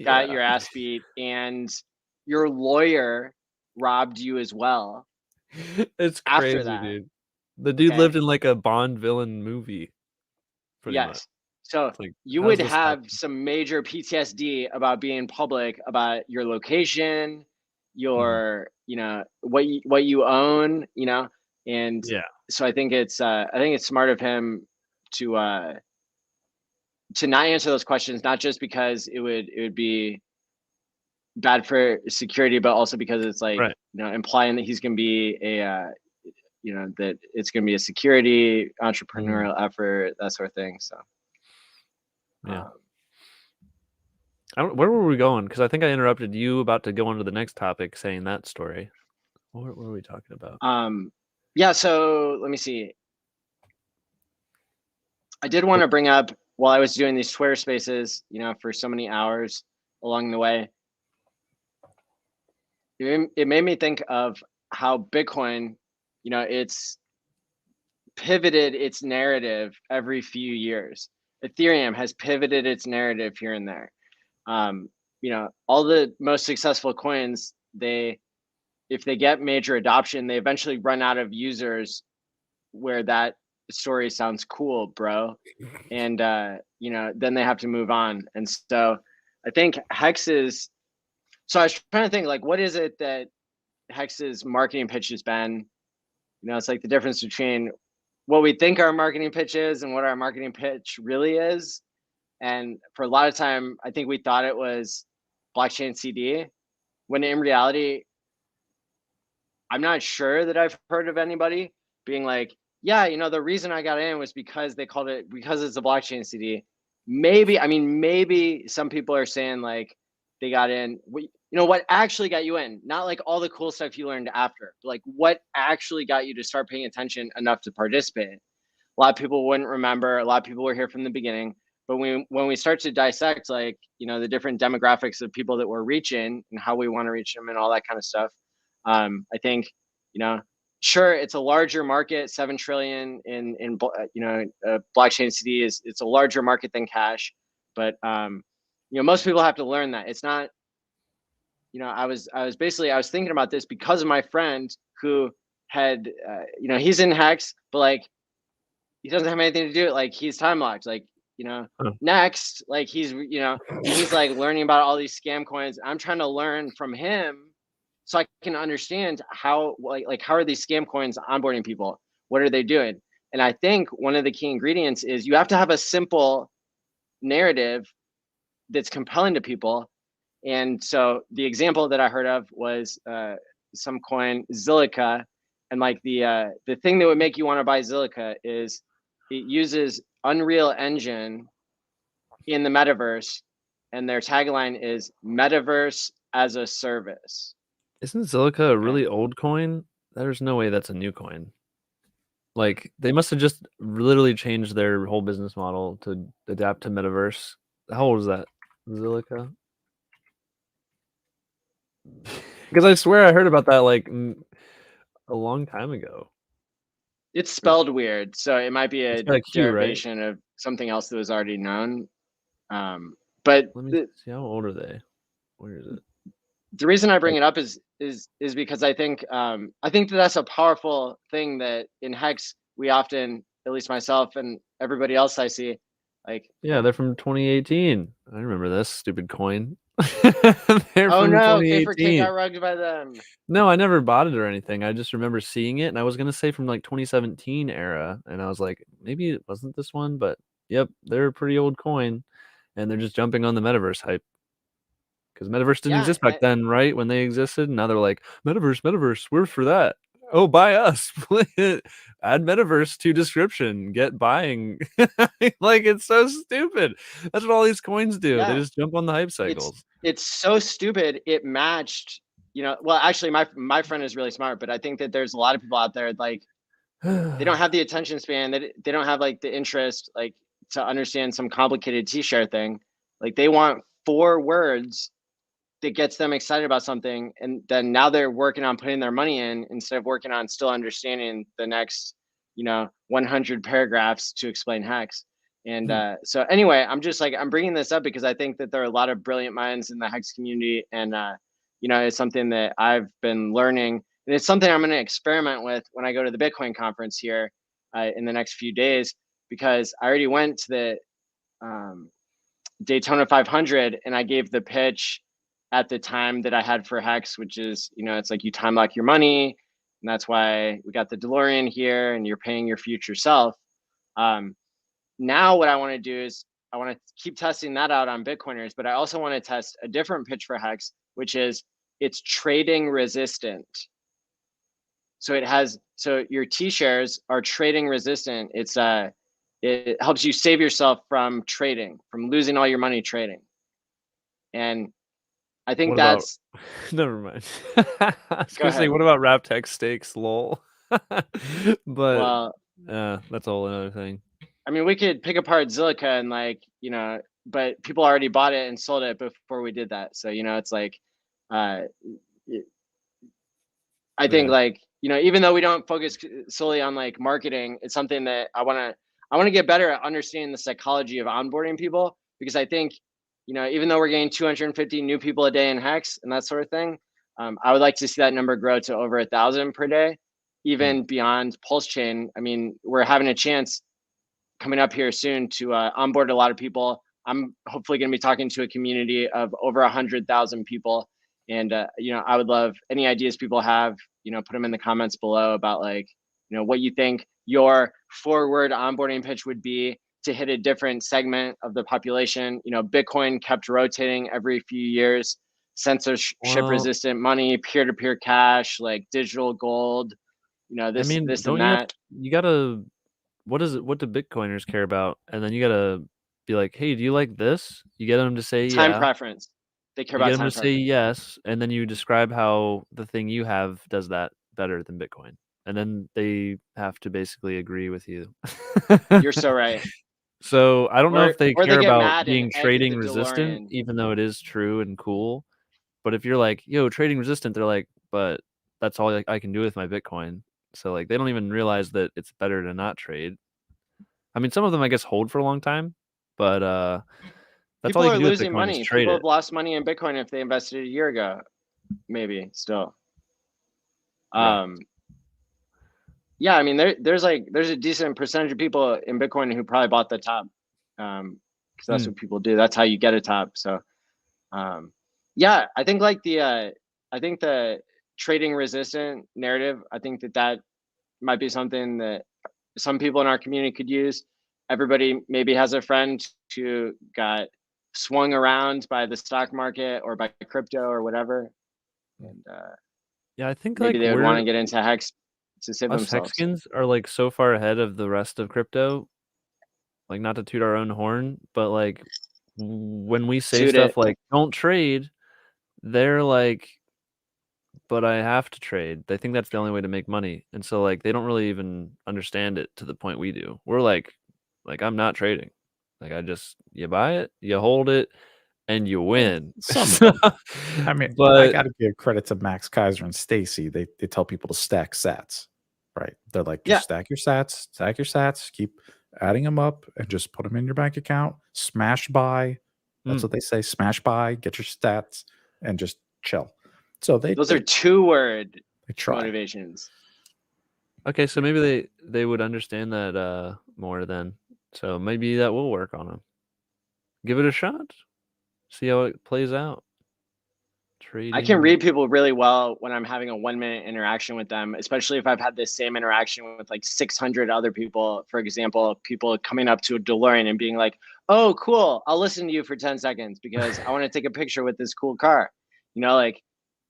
got your ass beat and your lawyer robbed you as well. It's After crazy, that, dude. The dude okay? lived in like a Bond villain movie, pretty much. Yes. So It's like, you how's would this have happen? some major PTSD about being public, about your location, your, you know, what you own, you know, and Yeah. so I think it's smart of him to not answer those questions, not just because it would be bad for security, but also because it's like, Right. you know, implying that he's going to be a you know, that it's going to be a security entrepreneurial effort, that sort of thing. So Yeah. Where were we going? Because I think I interrupted you about to go on to the next topic saying that story. What were we talking about? yeah, so let me see. I did want to bring up, while I was doing these Twitter spaces, you know, for so many hours along the way, it made me think of how Bitcoin, you know, it's pivoted its narrative every few years. Ethereum has pivoted its narrative here and there. You know, all the most successful coins, if they get major adoption, they eventually run out of users where that story sounds cool, bro. And you know, then they have to move on. And so I think Hex's, so I was trying to think, like, what is it that Hex's marketing pitch has been? You know, it's like the difference between what we think our marketing pitch is and what our marketing pitch really is. And for a lot of time, I think we thought it was blockchain CD, when in reality, I'm not sure that I've heard of anybody being like, yeah, you know, the reason I got in was because they called it, because it's a blockchain CD. Maybe, I mean, maybe some people are saying like they got in, you know, what actually got you in, not like all the cool stuff you learned after, but like what actually got you to start paying attention enough to participate. A lot of people wouldn't remember. A lot of people were here from the beginning. But when we start to dissect, like, you know, the different demographics of people that we're reaching and how we want to reach them and all that kind of stuff, I think, you know, sure, it's a larger market. 7 trillion in you know, blockchain CD it's a larger market than cash. But you know, most people have to learn that it's not. You know, I was thinking about this because of my friend who had, you know, he's in Hex, but like he doesn't have anything to do it. Like he's time locked. Like, you know, next, like he's, you know, he's like learning about all these scam coins. I'm trying to learn from him so I can understand how, like how are these scam coins onboarding people? What are they doing? And I think one of the key ingredients is you have to have a simple narrative that's compelling to people. And so the example that I heard of was some coin Zilliqa, and like the thing that would make you want to buy Zilliqa is it uses Unreal Engine in the metaverse, and their tagline is "Metaverse as a Service." Isn't Zilliqa a really old coin? There's no way that's a new coin. Like they must have just literally changed their whole business model to adapt to metaverse. How old is that, Zilliqa? Because I swear I heard about that like a long time ago. It's spelled weird, so it might be a got a Q, right? derivation of something else that was already known. But Let me see, how old are they? Where is it? The reason I bring it up is because I think that that's a powerful thing that in Hex we often, at least myself and everybody else I see, like, yeah, they're from 2018. I remember this stupid coin. They're oh no, K4K got rugged by them. No, I never bought it or anything. I just remember seeing it, and I was gonna say from like 2017 era, and I was like, maybe it wasn't this one, but yep, they're a pretty old coin, and they're just jumping on the metaverse hype. Because metaverse didn't exist back then, right? When they existed, now they're like, metaverse, we're for that. Oh, buy us. Add metaverse to description. Get buying. Like, it's so stupid. That's what all these coins do. They just jump on the hype cycles. It's so stupid. It matched, you know, well, actually, my friend is really smart, but I think that there's a lot of people out there, like, they don't have the attention span. They don't have, like, the interest, like, to understand some complicated T-share thing. Like, they want 4 words that gets them excited about something, and then now they're working on putting their money in instead of working on still understanding the next, you know, 100 paragraphs to explain Hex. And so anyway, I'm just like, I'm bringing this up because I think that there are a lot of brilliant minds in the Hex community, and is something that I've been learning, and it's something I'm going to experiment with when I go to the Bitcoin conference here in the next few days, because I already went to the Daytona 500 and I gave the pitch at the time that I had for Hex, which is, it's like you time lock your money, and that's why we got the DeLorean here, and you're paying your future self. Now what I want to do is I want to keep testing that out on Bitcoiners, but I also want to test a different pitch for Hex, which is it's trading resistant. So your T-shares are trading resistant. It helps you save yourself from losing all your money trading. And I think that's never mind. I was gonna say, what about Raptex stakes, lol? But that's a whole other thing. I mean, we could pick apart Zilliqa and but people already bought it and sold it before we did that. So it's like I think even though we don't focus solely on marketing, it's something that I want to get better at understanding the psychology of onboarding people, because I think even though we're getting 250 new people a day in Hex and that sort of thing, I would like to see that number grow to over 1,000 per day, even beyond Pulse Chain. I mean, we're having a chance coming up here soon to onboard a lot of people. I'm hopefully going to be talking to a community of over 100,000 people. And, I would love any ideas people have, put them in the comments below about what you think your forward onboarding pitch would be to hit a different segment of the population. Bitcoin kept rotating every few years, censorship resistant money, peer-to-peer cash, digital gold, this and that. You gotta, what do Bitcoiners care about? And then you gotta be like, hey, do you like this? You get them to say time preference. They care about time preference. You get them to say yes, and then you describe how the thing you have does that better than Bitcoin, and then they have to basically agree with you. You're so right. So I don't know if they care about being trading resistant, even though it is true and cool. But if you're like, yo, trading resistant, they're like, but that's all I can do with my Bitcoin. So they don't even realize that it's better to not trade. I mean, some of them I guess hold for a long time, but that's people all you are can do losing with Bitcoin money. Is trade people it. have lost money in Bitcoin if they invested a year ago, maybe still. Yeah, I mean, there's a decent percentage of people in Bitcoin who probably bought the top, because that's what people do. That's how you get a top. So, yeah, I think the trading resistant narrative, I think that might be something that some people in our community could use. Everybody maybe has a friend who got swung around by the stock market or by crypto or whatever, and yeah, I think maybe they would want to get into Hex to save themselves. Hexkins are so far ahead of the rest of crypto. Not to toot our own horn, but when we say stuff like don't trade, they're like, but I have to trade. They think that's the only way to make money. And so they don't really even understand it to the point we do. We're like I'm not trading. You buy it, you hold it, and you win. I mean, but I gotta give credit to Max Kaiser and Stacy. They tell people to stack sats, right? They're like, just stack your sats, keep adding them up and just put them in your bank account. Smash buy. That's what they say. Smash buy, get your stats, and just chill. So those are 2-word motivations. Okay, so maybe they would understand that more then. So maybe that will work on them. Give it a shot. See how it plays out. I can read people really well when I'm having a 1-minute interaction with them, especially if I've had this same interaction with 600 other people. For example, people coming up to a DeLorean and being like, oh, cool, I'll listen to you for 10 seconds because I want to take a picture with this cool car.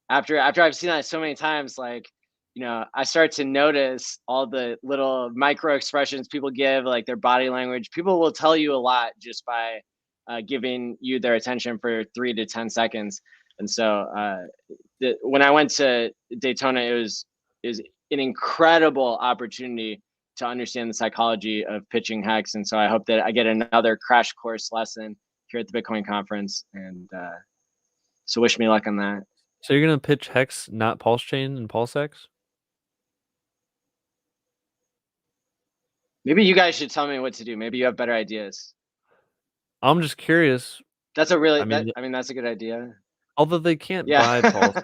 After I've seen that so many times, I start to notice all the little micro expressions people give, their body language. People will tell you a lot just by giving you their attention for 3 to 10 seconds. And so when I went to Daytona, it was an incredible opportunity to understand the psychology of pitching Hex. And so I hope that I get another crash course lesson here at the Bitcoin conference. And so wish me luck on that. So you're going to pitch Hex, not Pulse Chain and PulseX? Maybe you guys should tell me what to do. Maybe you have better ideas. I'm just curious. That's a really, that's a good idea. Although they can't buy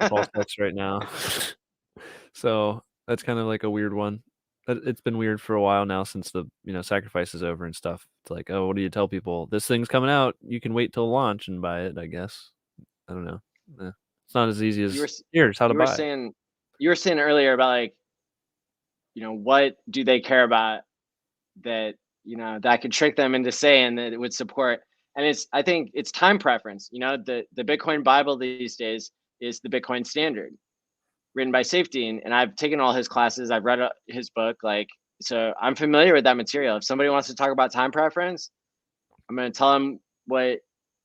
false checks right now. So that's kind of like a weird one. It's been weird for a while now since the sacrifice is over and stuff. It's like, oh, what do you tell people? This thing's coming out. You can wait till launch and buy it, I guess. I don't know. It's not as easy as here's how to buy. You were saying earlier about like, what do they care about that, that could trick them into saying that it would support. And I think it's time preference. The Bitcoin Bible these days is the Bitcoin Standard, written by Safety, and I've taken all his classes. I've read his book, so I'm familiar with that material. If somebody wants to talk about time preference, I'm going to tell them what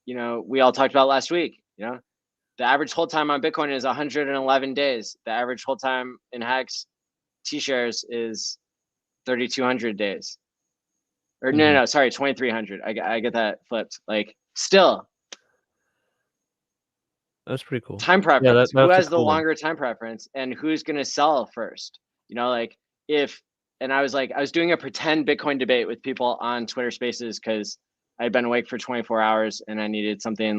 we all talked about last week. The average hold time on Bitcoin is 111 days. The average hold time in Hex T-shares is 3,200 days. Or no, sorry, 2,300. I get that flipped. Still. That's pretty cool. Time preference. Who has the longer time preference, and who's going to sell first? And I was doing a pretend Bitcoin debate with people on Twitter Spaces because I'd been awake for 24 hours and I needed something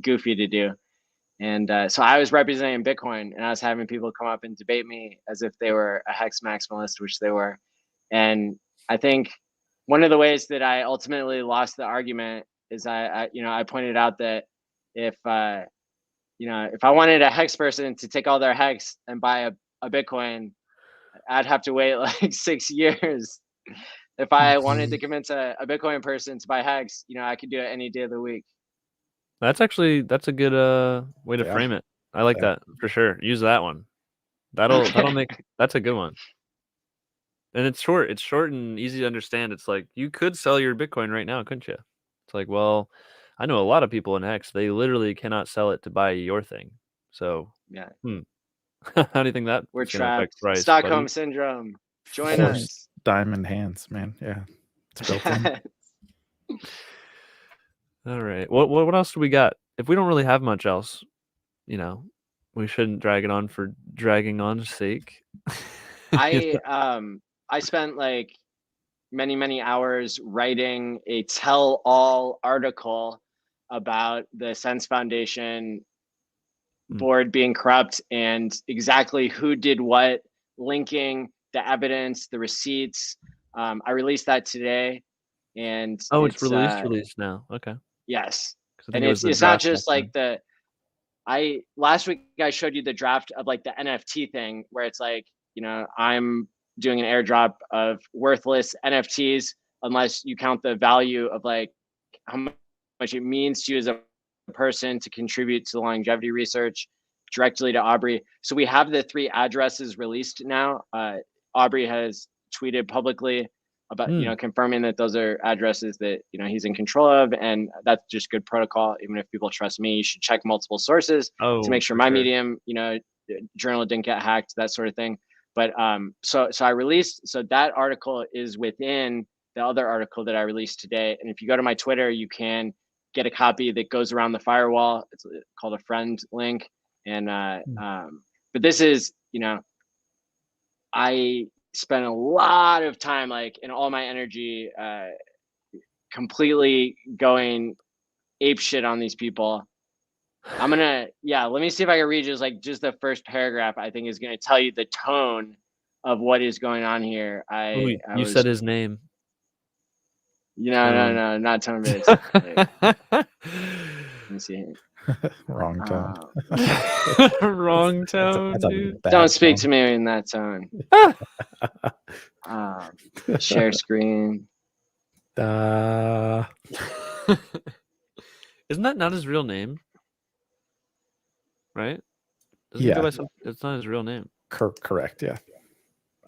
goofy to do. And so I was representing Bitcoin, and I was having people come up and debate me as if they were a Hex maximalist, which they were. And I think one of the ways that I ultimately lost the argument is I pointed out that if I wanted a Hex person to take all their Hex and buy a Bitcoin, I'd have to wait 6 years. If I wanted to convince a Bitcoin person to buy Hex, I could do it any day of the week. That's a good way to frame it. I like that for sure. Use that one. That'll make that's a good one. And it's short and easy to understand. It's like you could sell your Bitcoin right now, couldn't you? It's like, well, I know a lot of people in Hex, they literally cannot sell it to buy your thing. So yeah. How do you think that we're trapped? Price, Stockholm syndrome. Join us. Diamond hands, man. Yeah. It's built in. All right. What else do we got? If we don't really have much else, we shouldn't drag it on for dragging on's sake. I spent many hours writing a tell-all article about the Sense Foundation board being corrupt and exactly who did what, linking the evidence, the receipts. I released that today, and it's released now. Okay. Yes, and it's not just last week I showed you the draft of the NFT thing where it's I'm doing an airdrop of worthless NFTs unless you count the value of how much it means to you as a person to contribute to the longevity research directly to Aubrey. So we have the 3 addresses released now. Aubrey has tweeted publicly about confirming that those are addresses that he's in control of, and that's just good protocol. Even if people trust me, you should check multiple sources to make sure my Medium journal didn't get hacked, that sort of thing. But so I released, so that article is within the other article that I released today. And if you go to my Twitter, you can get a copy that goes around the firewall. It's called a friend link. And but this is I spent a lot of time and all my energy completely going ape shit on these people. I'm gonna let me see if I can read just the first paragraph. I think is gonna tell you the tone of what is going on here. You said his name. No, not tone based. Let me see. Wrong tone. Wrong tone, dude. Don't speak to me in that tone. Share screen. Isn't that not his real name? Right? Doesn't he go by something? It's not his real name. Correct. Yeah.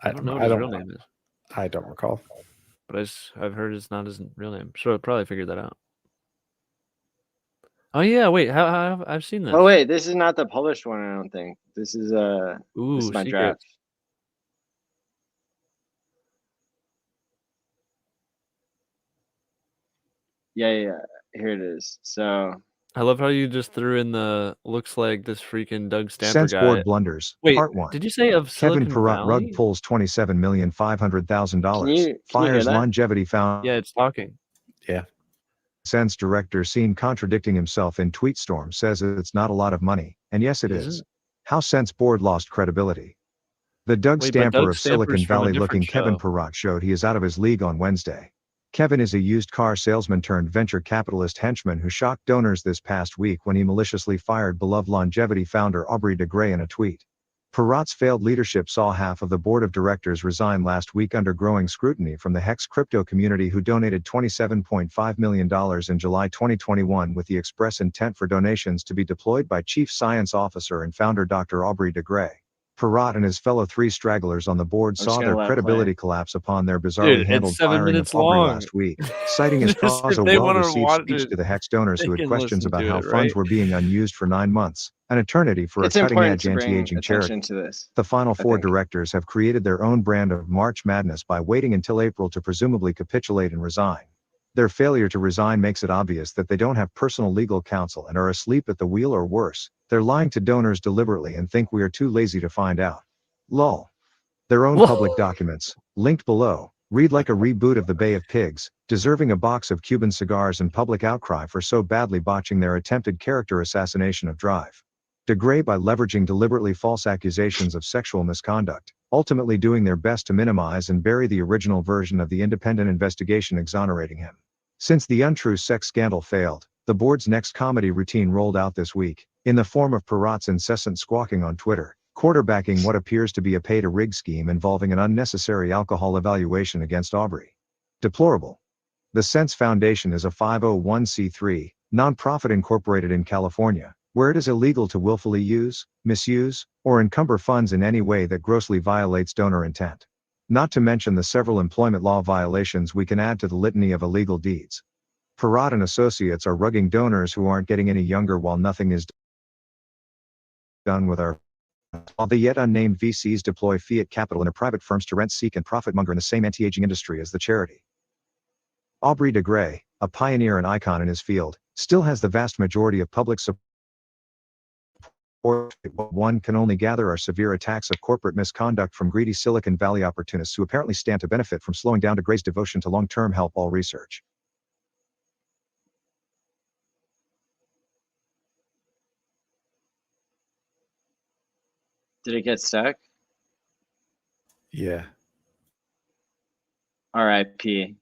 I don't know what his real name is. I don't recall. But I've heard it's not his real name. So I probably figured that out. Oh yeah, wait. How I've seen this. Oh wait, this is not the published one. I don't think this is this is my draft. Yeah. Here it is. So I love how you just threw in the looks like this freaking Doug Stamper Sense guy. board blunders. Wait, Part 1. Did you say of Silicon Kevin Perrott Valley? rug pulls $27,500,000. Can you Fires hear that? longevity found. Yeah, it's talking. Yeah. Sense director seen contradicting himself in Tweetstorm says it's not a lot of money, and yes it is. How Sense board lost credibility. The Doug Wait, but Stamper Doug of Silicon Stamper's from a Valley different looking Kevin show. Perrott showed he is out of his league on Wednesday. Kevin is a used car salesman turned venture capitalist henchman who shocked donors this past week when he maliciously fired beloved longevity founder Aubrey de Grey in a tweet. Perrott's failed leadership saw half of the board of directors resign last week under growing scrutiny from the Hex crypto community, who donated $27.5 million in July 2021 with the express intent for donations to be deployed by Chief Science Officer and founder Dr. Aubrey de Grey. Perrott and his fellow three stragglers on the board saw their credibility collapse upon their bizarrely handled firing of Aubrey last week, citing his cause a well-received speech to the Hex donors who had questions about how funds were being unused for 9 months, an eternity for a cutting-edge anti-aging charity. The final four directors have created their own brand of March Madness by waiting until April to presumably capitulate and resign. Their failure to resign makes it obvious that they don't have personal legal counsel and are asleep at the wheel, or worse, they're lying to donors deliberately and think we are too lazy to find out. Lol. Their own public documents, linked below, read like a reboot of The Bay of Pigs, deserving a box of Cuban cigars and public outcry for so badly botching their attempted character assassination of Drive. De Grey by leveraging deliberately false accusations of sexual misconduct, ultimately doing their best to minimize and bury the original version of the independent investigation exonerating him. Since the untrue sex scandal failed, the board's next comedy routine rolled out this week, in the form of Perrott's incessant squawking on Twitter, quarterbacking what appears to be a pay-to-rig scheme involving an unnecessary alcohol evaluation against Aubrey. Deplorable. The Sense Foundation is a 501c3, nonprofit incorporated in California, where it is illegal to willfully use, misuse, or encumber funds in any way that grossly violates donor intent. Not to mention the several employment law violations we can add to the litany of illegal deeds. Perrott and associates are rugging donors who aren't getting any younger while nothing is done with our while the yet unnamed VCs deploy fiat capital into private firms to rent, seek, and profit monger in the same anti-aging industry as the charity. Aubrey de Grey, a pioneer and icon in his field, still has the vast majority of public support. What one can only gather are severe attacks of corporate misconduct from greedy Silicon Valley opportunists who apparently stand to benefit from slowing down de Grey's devotion to long-term help all research. Did it get stuck? Yeah. R.I.P.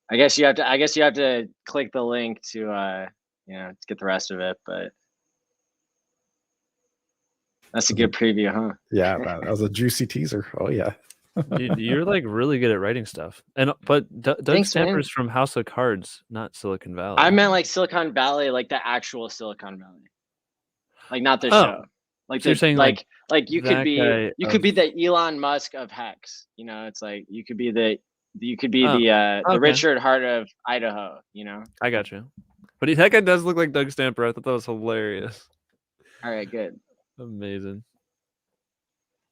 I guess you have to click the link to to get the rest of it, but that's a good preview, huh? Yeah, that was a juicy teaser. Oh yeah. Dude, you're like really good at writing stuff. But Doug Stamper's from House of Cards, not Silicon Valley. I meant like Silicon Valley, like the actual Silicon Valley, like not the show. Like so you're saying like you could be the Elon Musk of Hex. You know, it's like you could be the Richard Hart of Idaho. You know. I got you. But that guy does look like Doug Stamper. I thought that was hilarious. All right, good. Amazing.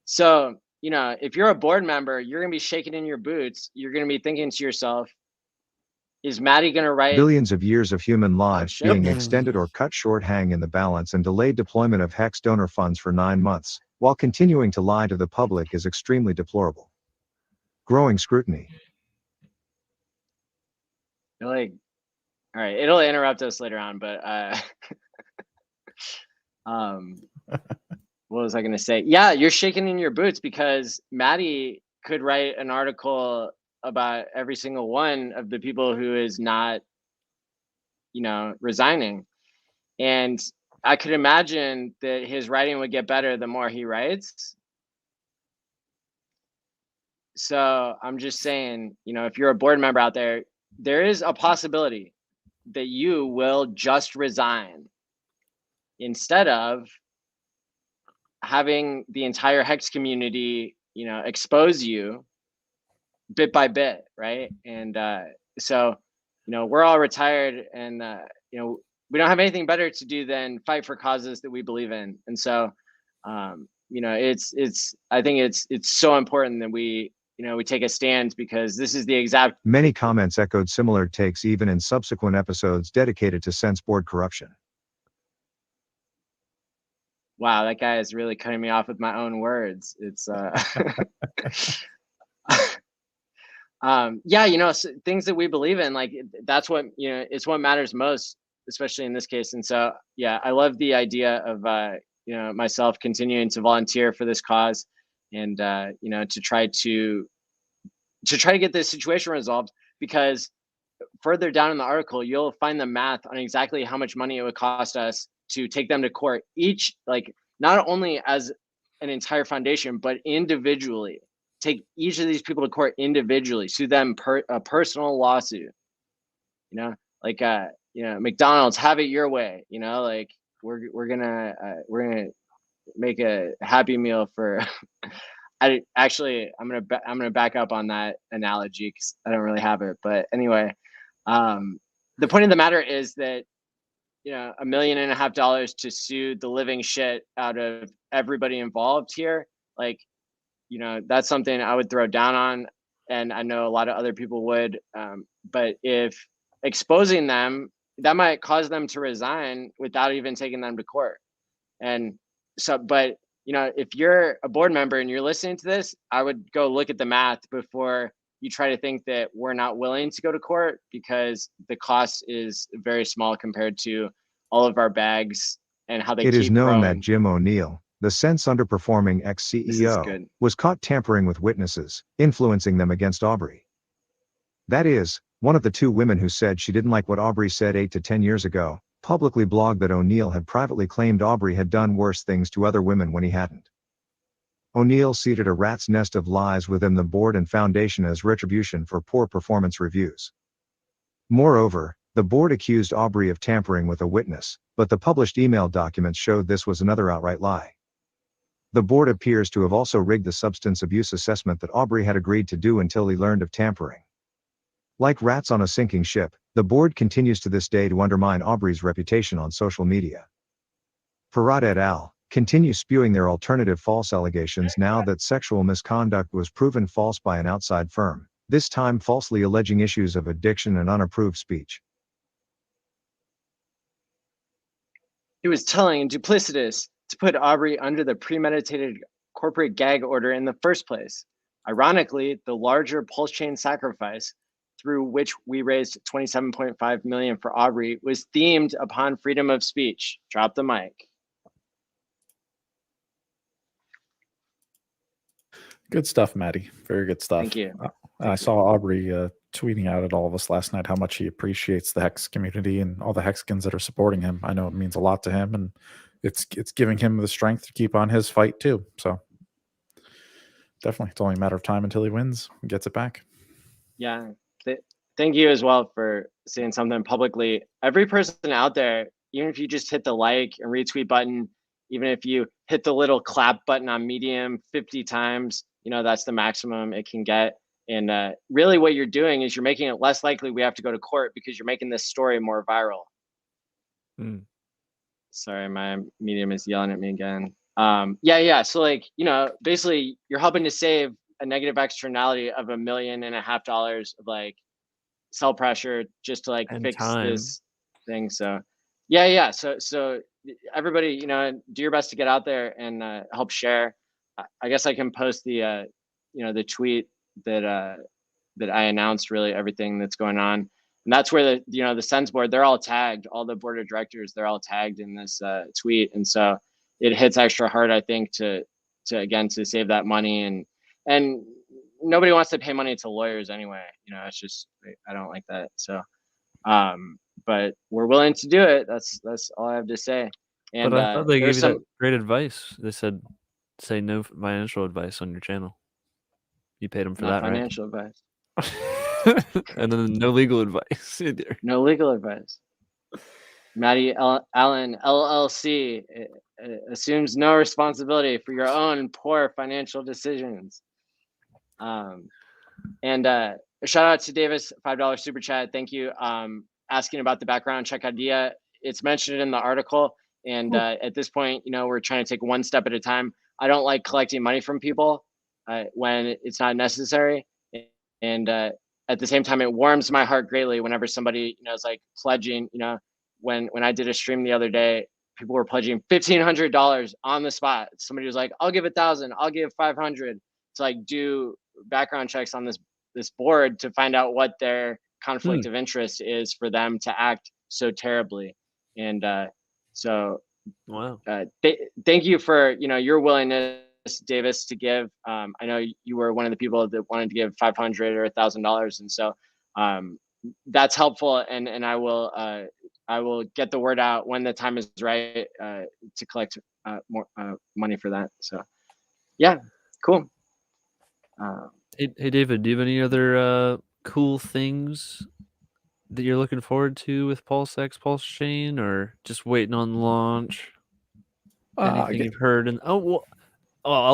So, if you're a board member, you're going to be shaking in your boots. You're going to be thinking to yourself, is Maddie going to write billions of years of human lives being extended or cut short hang in the balance, and delayed deployment of Hex donor funds for 9 months, while continuing to lie to the public, is extremely deplorable. Growing scrutiny. All right, it'll interrupt us later on, but what was I going to say? Yeah, you're shaking in your boots because Maddie could write an article about every single one of the people who is not, resigning. And I could imagine that his writing would get better the more he writes. So I'm just saying, if you're a board member out there, there is a possibility that you will just resign instead of having the entire Hex community, expose you bit by bit, right? And so, we're all retired, and we don't have anything better to do than fight for causes that we believe in. And so, I think it's so important that we take a stand, because this is the exact. Many comments echoed similar takes even in subsequent episodes dedicated to Sense board corruption. Wow, that guy is really cutting me off with my own words. It's Yeah, things that we believe in, like that's what, it's what matters most, especially in this case. And so, yeah, I love the idea of, myself continuing to volunteer for this cause and, to try to get this situation resolved, because further down in the article, you'll find the math on exactly how much money it would cost us to take them to court, each, like, not only as an entire foundation, but individually. Take each of these people to court individually, sue them a personal lawsuit. Like McDonald's, have it your way. Like we're gonna make a Happy Meal for. I'm gonna back up on that analogy because I don't really have it. But anyway, the point of the matter is that $1.5 million to sue the living shit out of everybody involved here, like, that's something I would throw down on, and I know a lot of other people would. But if exposing them, that might cause them to resign without even taking them to court. And so, but if you're a board member and you're listening to this, I would go look at the math before you try to think that we're not willing to go to court, because the cost is very small compared to all of our bags and how they It keep is known growing. that Jim O'Neill, the since underperforming ex-CEO, was caught tampering with witnesses, influencing them against Aubrey. That is, one of the two women who said she didn't like what Aubrey said 8 to 10 years ago, publicly blogged that O'Neill had privately claimed Aubrey had done worse things to other women when he hadn't. O'Neill seeded a rat's nest of lies within the board and foundation as retribution for poor performance reviews. Moreover, the board accused Aubrey of tampering with a witness, but the published email documents showed this was another outright lie. The board appears to have also rigged the substance abuse assessment that Aubrey had agreed to do until he learned of tampering. Like rats on a sinking ship, the board continues to this day to undermine Aubrey's reputation on social media. Farad et al. Continue spewing their alternative false allegations now that sexual misconduct was proven false by an outside firm, this time falsely alleging issues of addiction and unapproved speech. It was telling and duplicitous to put Aubrey under the premeditated corporate gag order in the first place. Ironically, the larger pulse chain sacrifice, through which we raised $27.5 million for Aubrey, was themed upon freedom of speech. Drop the mic. Good stuff, Maddie. Very good stuff. Thank you. I saw Aubrey tweeting out at all of us last night how much he appreciates the Hex community and all the Hexicans that are supporting him. I know it means a lot to him, and it's giving him the strength to keep on his fight too. So definitely, it's only a matter of time until he wins and gets it back. Yeah. Thank you as well for saying something publicly. Every person out there, even if you just hit the like and retweet button, even if you hit the little clap button on Medium 50 times, that's the maximum it can get. And really what you're doing is you're making it less likely we have to go to court, because you're making this story more viral. Sorry, my Medium is yelling at me again. Yeah. So basically you're helping to save a negative externality of $1.5 million of sell pressure just to fix this thing. So yeah. So everybody, do your best to get out there and help share. I guess I can post the the tweet that I announced really everything that's going on, and that's where the Sens board, they're all tagged, all the board of directors, they're all tagged in this tweet, and so it hits extra hard, I think, to save that money, and nobody wants to pay money to lawyers anyway. It's just, I don't like that. So but we're willing to do it. That's all I have to say. And but I thought they gave you that great advice. They said say no financial advice on your channel. You paid them for that, financial advice. And then no legal advice either. No legal advice. Maddie ALLin LLC assumes no responsibility for your own poor financial decisions. And a shout out to Davis, $5 super chat. Thank you. Asking about the background check idea. It's mentioned in the article. And at this point, we're trying to take one step at a time. I don't like collecting money from people when it's not necessary. And at the same time, it warms my heart greatly whenever somebody, is pledging, when I did a stream the other day, people were pledging $1,500 on the spot. Somebody was like, I'll give 1,000, I'll give 500 to do background checks on this this board to find out what their conflict of interest is for them to act so terribly. And so Wow. thank you for your willingness, Davis, to give. I know you were one of the people that wanted to give $500 or $1,000, and so that's helpful. And I will get the word out when the time is right to collect more money for that. So yeah, cool. Hey David, do you have any other cool things that you're looking forward to with PulseX, Pulse Chain, or just waiting on launch? Anything you've heard? And I'll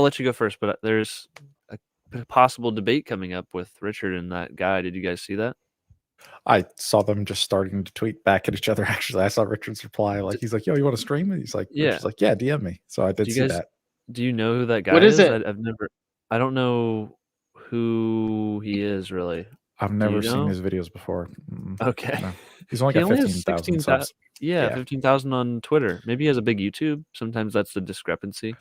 let you go first. But there's a possible debate coming up with Richard and that guy. Did you guys see that? I saw them just starting to tweet back at each other. Actually, I saw Richard's reply. Like, he's like, "Yo, you want to stream it?" He's like, Yeah. Richard's like, "Yeah, DM me." So I did see that. Do you know who that guy What is it? I don't know who he is really. I've never seen his videos before. Okay. No. He's only got 15,000 subs. Yeah, 15,000 on Twitter. Maybe he has a big YouTube. Sometimes that's the discrepancy.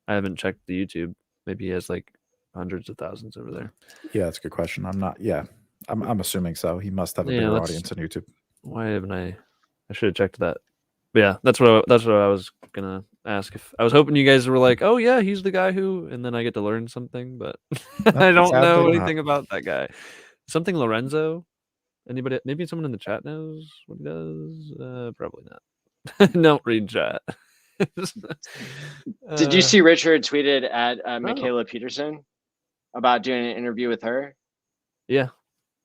I haven't checked the YouTube. Maybe he has like hundreds of thousands over there. Yeah, that's a good question. I'm assuming so. He must have a bigger audience on YouTube. Why haven't I should have checked that. But yeah, that's what I was gonna ask. If I was hoping you guys were like, oh yeah, he's the guy who, and then I get to learn something, but I don't know anything about that guy. Something Lorenzo. Anybody? Maybe someone in the chat knows what he does. Probably not. Don't read chat. Did you see Richard tweeted at Michaela Peterson about doing an interview with her? Yeah,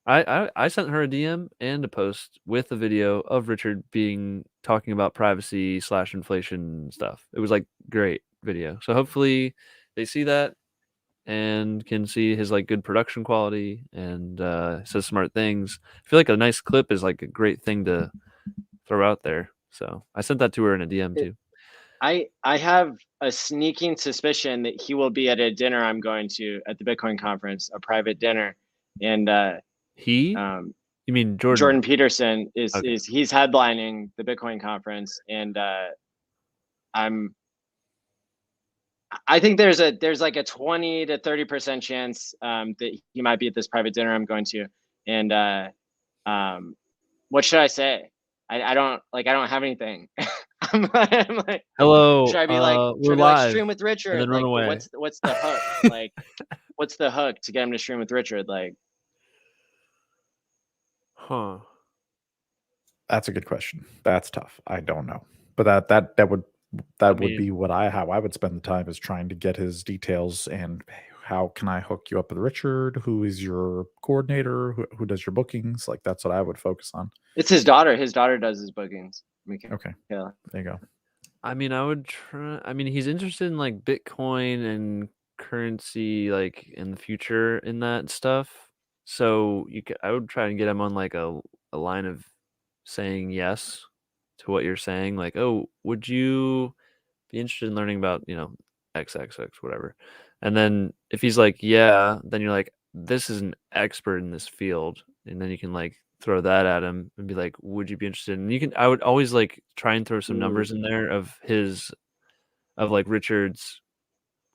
I sent her a DM and a post with a video of Richard talking about privacy / inflation stuff. It was like great video. So hopefully they see that and can see his like good production quality and says smart things. I feel like a nice clip is like a great thing to throw out there. So I sent that to her in a DM too. I have a sneaking suspicion that he will be at a dinner I'm going to at the Bitcoin conference, a private dinner. And you mean Jordan? Jordan Peterson is he's headlining the Bitcoin conference, and I think there's like a 20 to 30% chance that he might be at this private dinner I'm going to. And what should I say? I don't have anything. I'm like, hello. Should I be like, we're live. Stream with Richard? And then run away. What's the hook? Like, what's the hook to get him to stream with Richard? Like, huh? That's a good question. That's tough. I don't know, but that would be how I would spend the time, is trying to get his details and how can I hook you up with Richard? Who is your coordinator? Who does your bookings? Like, that's what I would focus on. It's his daughter. His daughter does his bookings. Okay. Yeah. There you go. I mean, I would try. I mean, he's interested in like Bitcoin and currency, like in the future in that stuff. So I would try and get him on like a line of saying yes to what you're saying. Like, oh, would you be interested in learning about, XXX, whatever. And then if he's like, yeah, then you're like, this is an expert in this field. And then you can like throw that at him and be like, would you be interested? And I would always like try and throw some numbers in there of like Richard's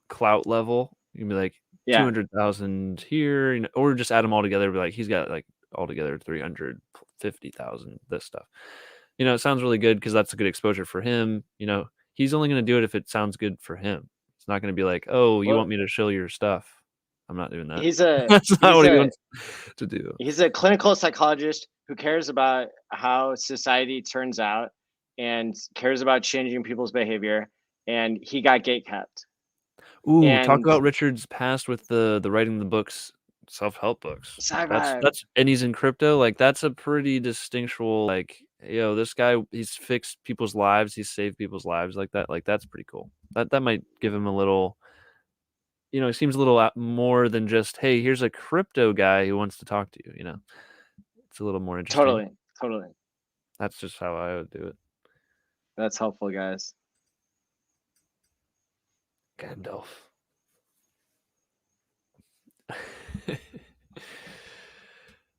clout level. You can be like 200,000 here, or just add them all together. Be like, he's got like altogether 350,000, this stuff. It sounds really good because that's a good exposure for him. He's only going to do it if it sounds good for him. It's not going to be like, oh, you want me to show your stuff. I'm not doing that. That's not what he wants to do. He's a clinical psychologist who cares about how society turns out and cares about changing people's behavior. And he got gatekept. Ooh, talk about Richard's past with the writing the books, self-help books. That's and he's in crypto. Like, that's a pretty distinctual, like, this guy, he's fixed people's lives, he's saved people's lives like that. Like, that's pretty cool. That might give him a little, it seems a little more than just, hey, here's a crypto guy who wants to talk to you. It's a little more interesting. Totally. That's just how I would do it. That's helpful, guys. Gandalf.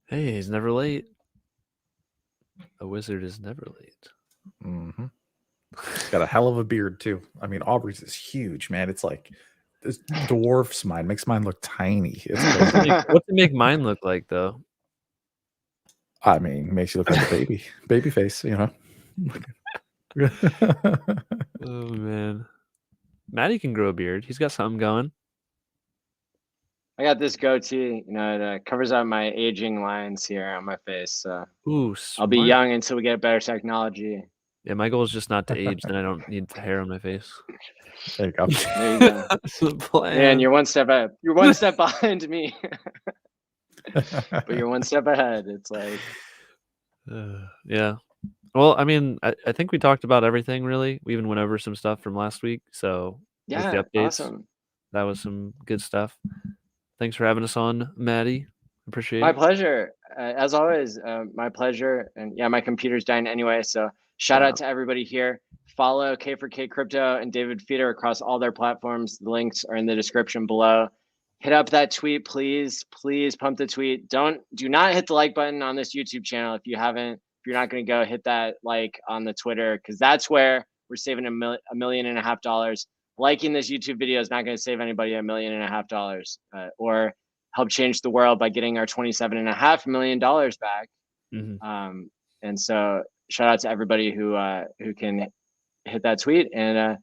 Hey, he's never late. A wizard is never late. Mm-hmm. He's got a hell of a beard too. I mean, Aubrey's is huge, man. It's like This dwarfs mine, makes mine look tiny. It's crazy. What's it make mine look like though? I mean, makes you look like a baby face, you know. Oh man, Maddie can grow a beard. He's got something going. I got this goatee, you know, it covers up my aging lines here on my face. So Ooh, I'll be smart. young until we get better technology. Yeah, my goal is just not to age. Then I don't need the hair on my face. There you go. There you go. That's the plan. Man, you're one step ahead. You're one step behind me, but you're one step ahead. It's like, yeah. Well, I mean, I think we talked about everything really. We even went over some stuff from last week. So with yeah, the updates, awesome. that was some good stuff. Thanks for having us on, Maddie. Appreciate My it. pleasure. As always, my pleasure. And yeah, my computer's dying anyway. So shout out to everybody here. Follow K4K Crypto and David Feeder across all their platforms. The links are in the description below. Hit up that tweet, please. Please pump the tweet. Do not hit the like button on this YouTube channel if you haven't. If you're not going to go, hit that like on the Twitter, because that's where we're saving $1.5 million. Liking this YouTube video is not going to save anybody $1.5 million or help change the world by getting our $27.5 million back. Mm-hmm. And so shout out to everybody who can hit that tweet. And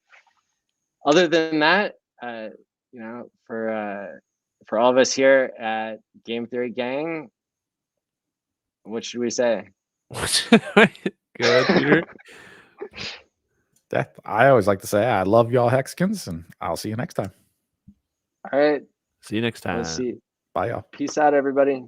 other than that, you know, for all of us here at Game Theory Gang, what should we say? Good, Peter. I always like to say I love y'all Hexicans, and I'll see you next time. All right. See you next time. We'll see. Bye, y'all. Peace out, everybody.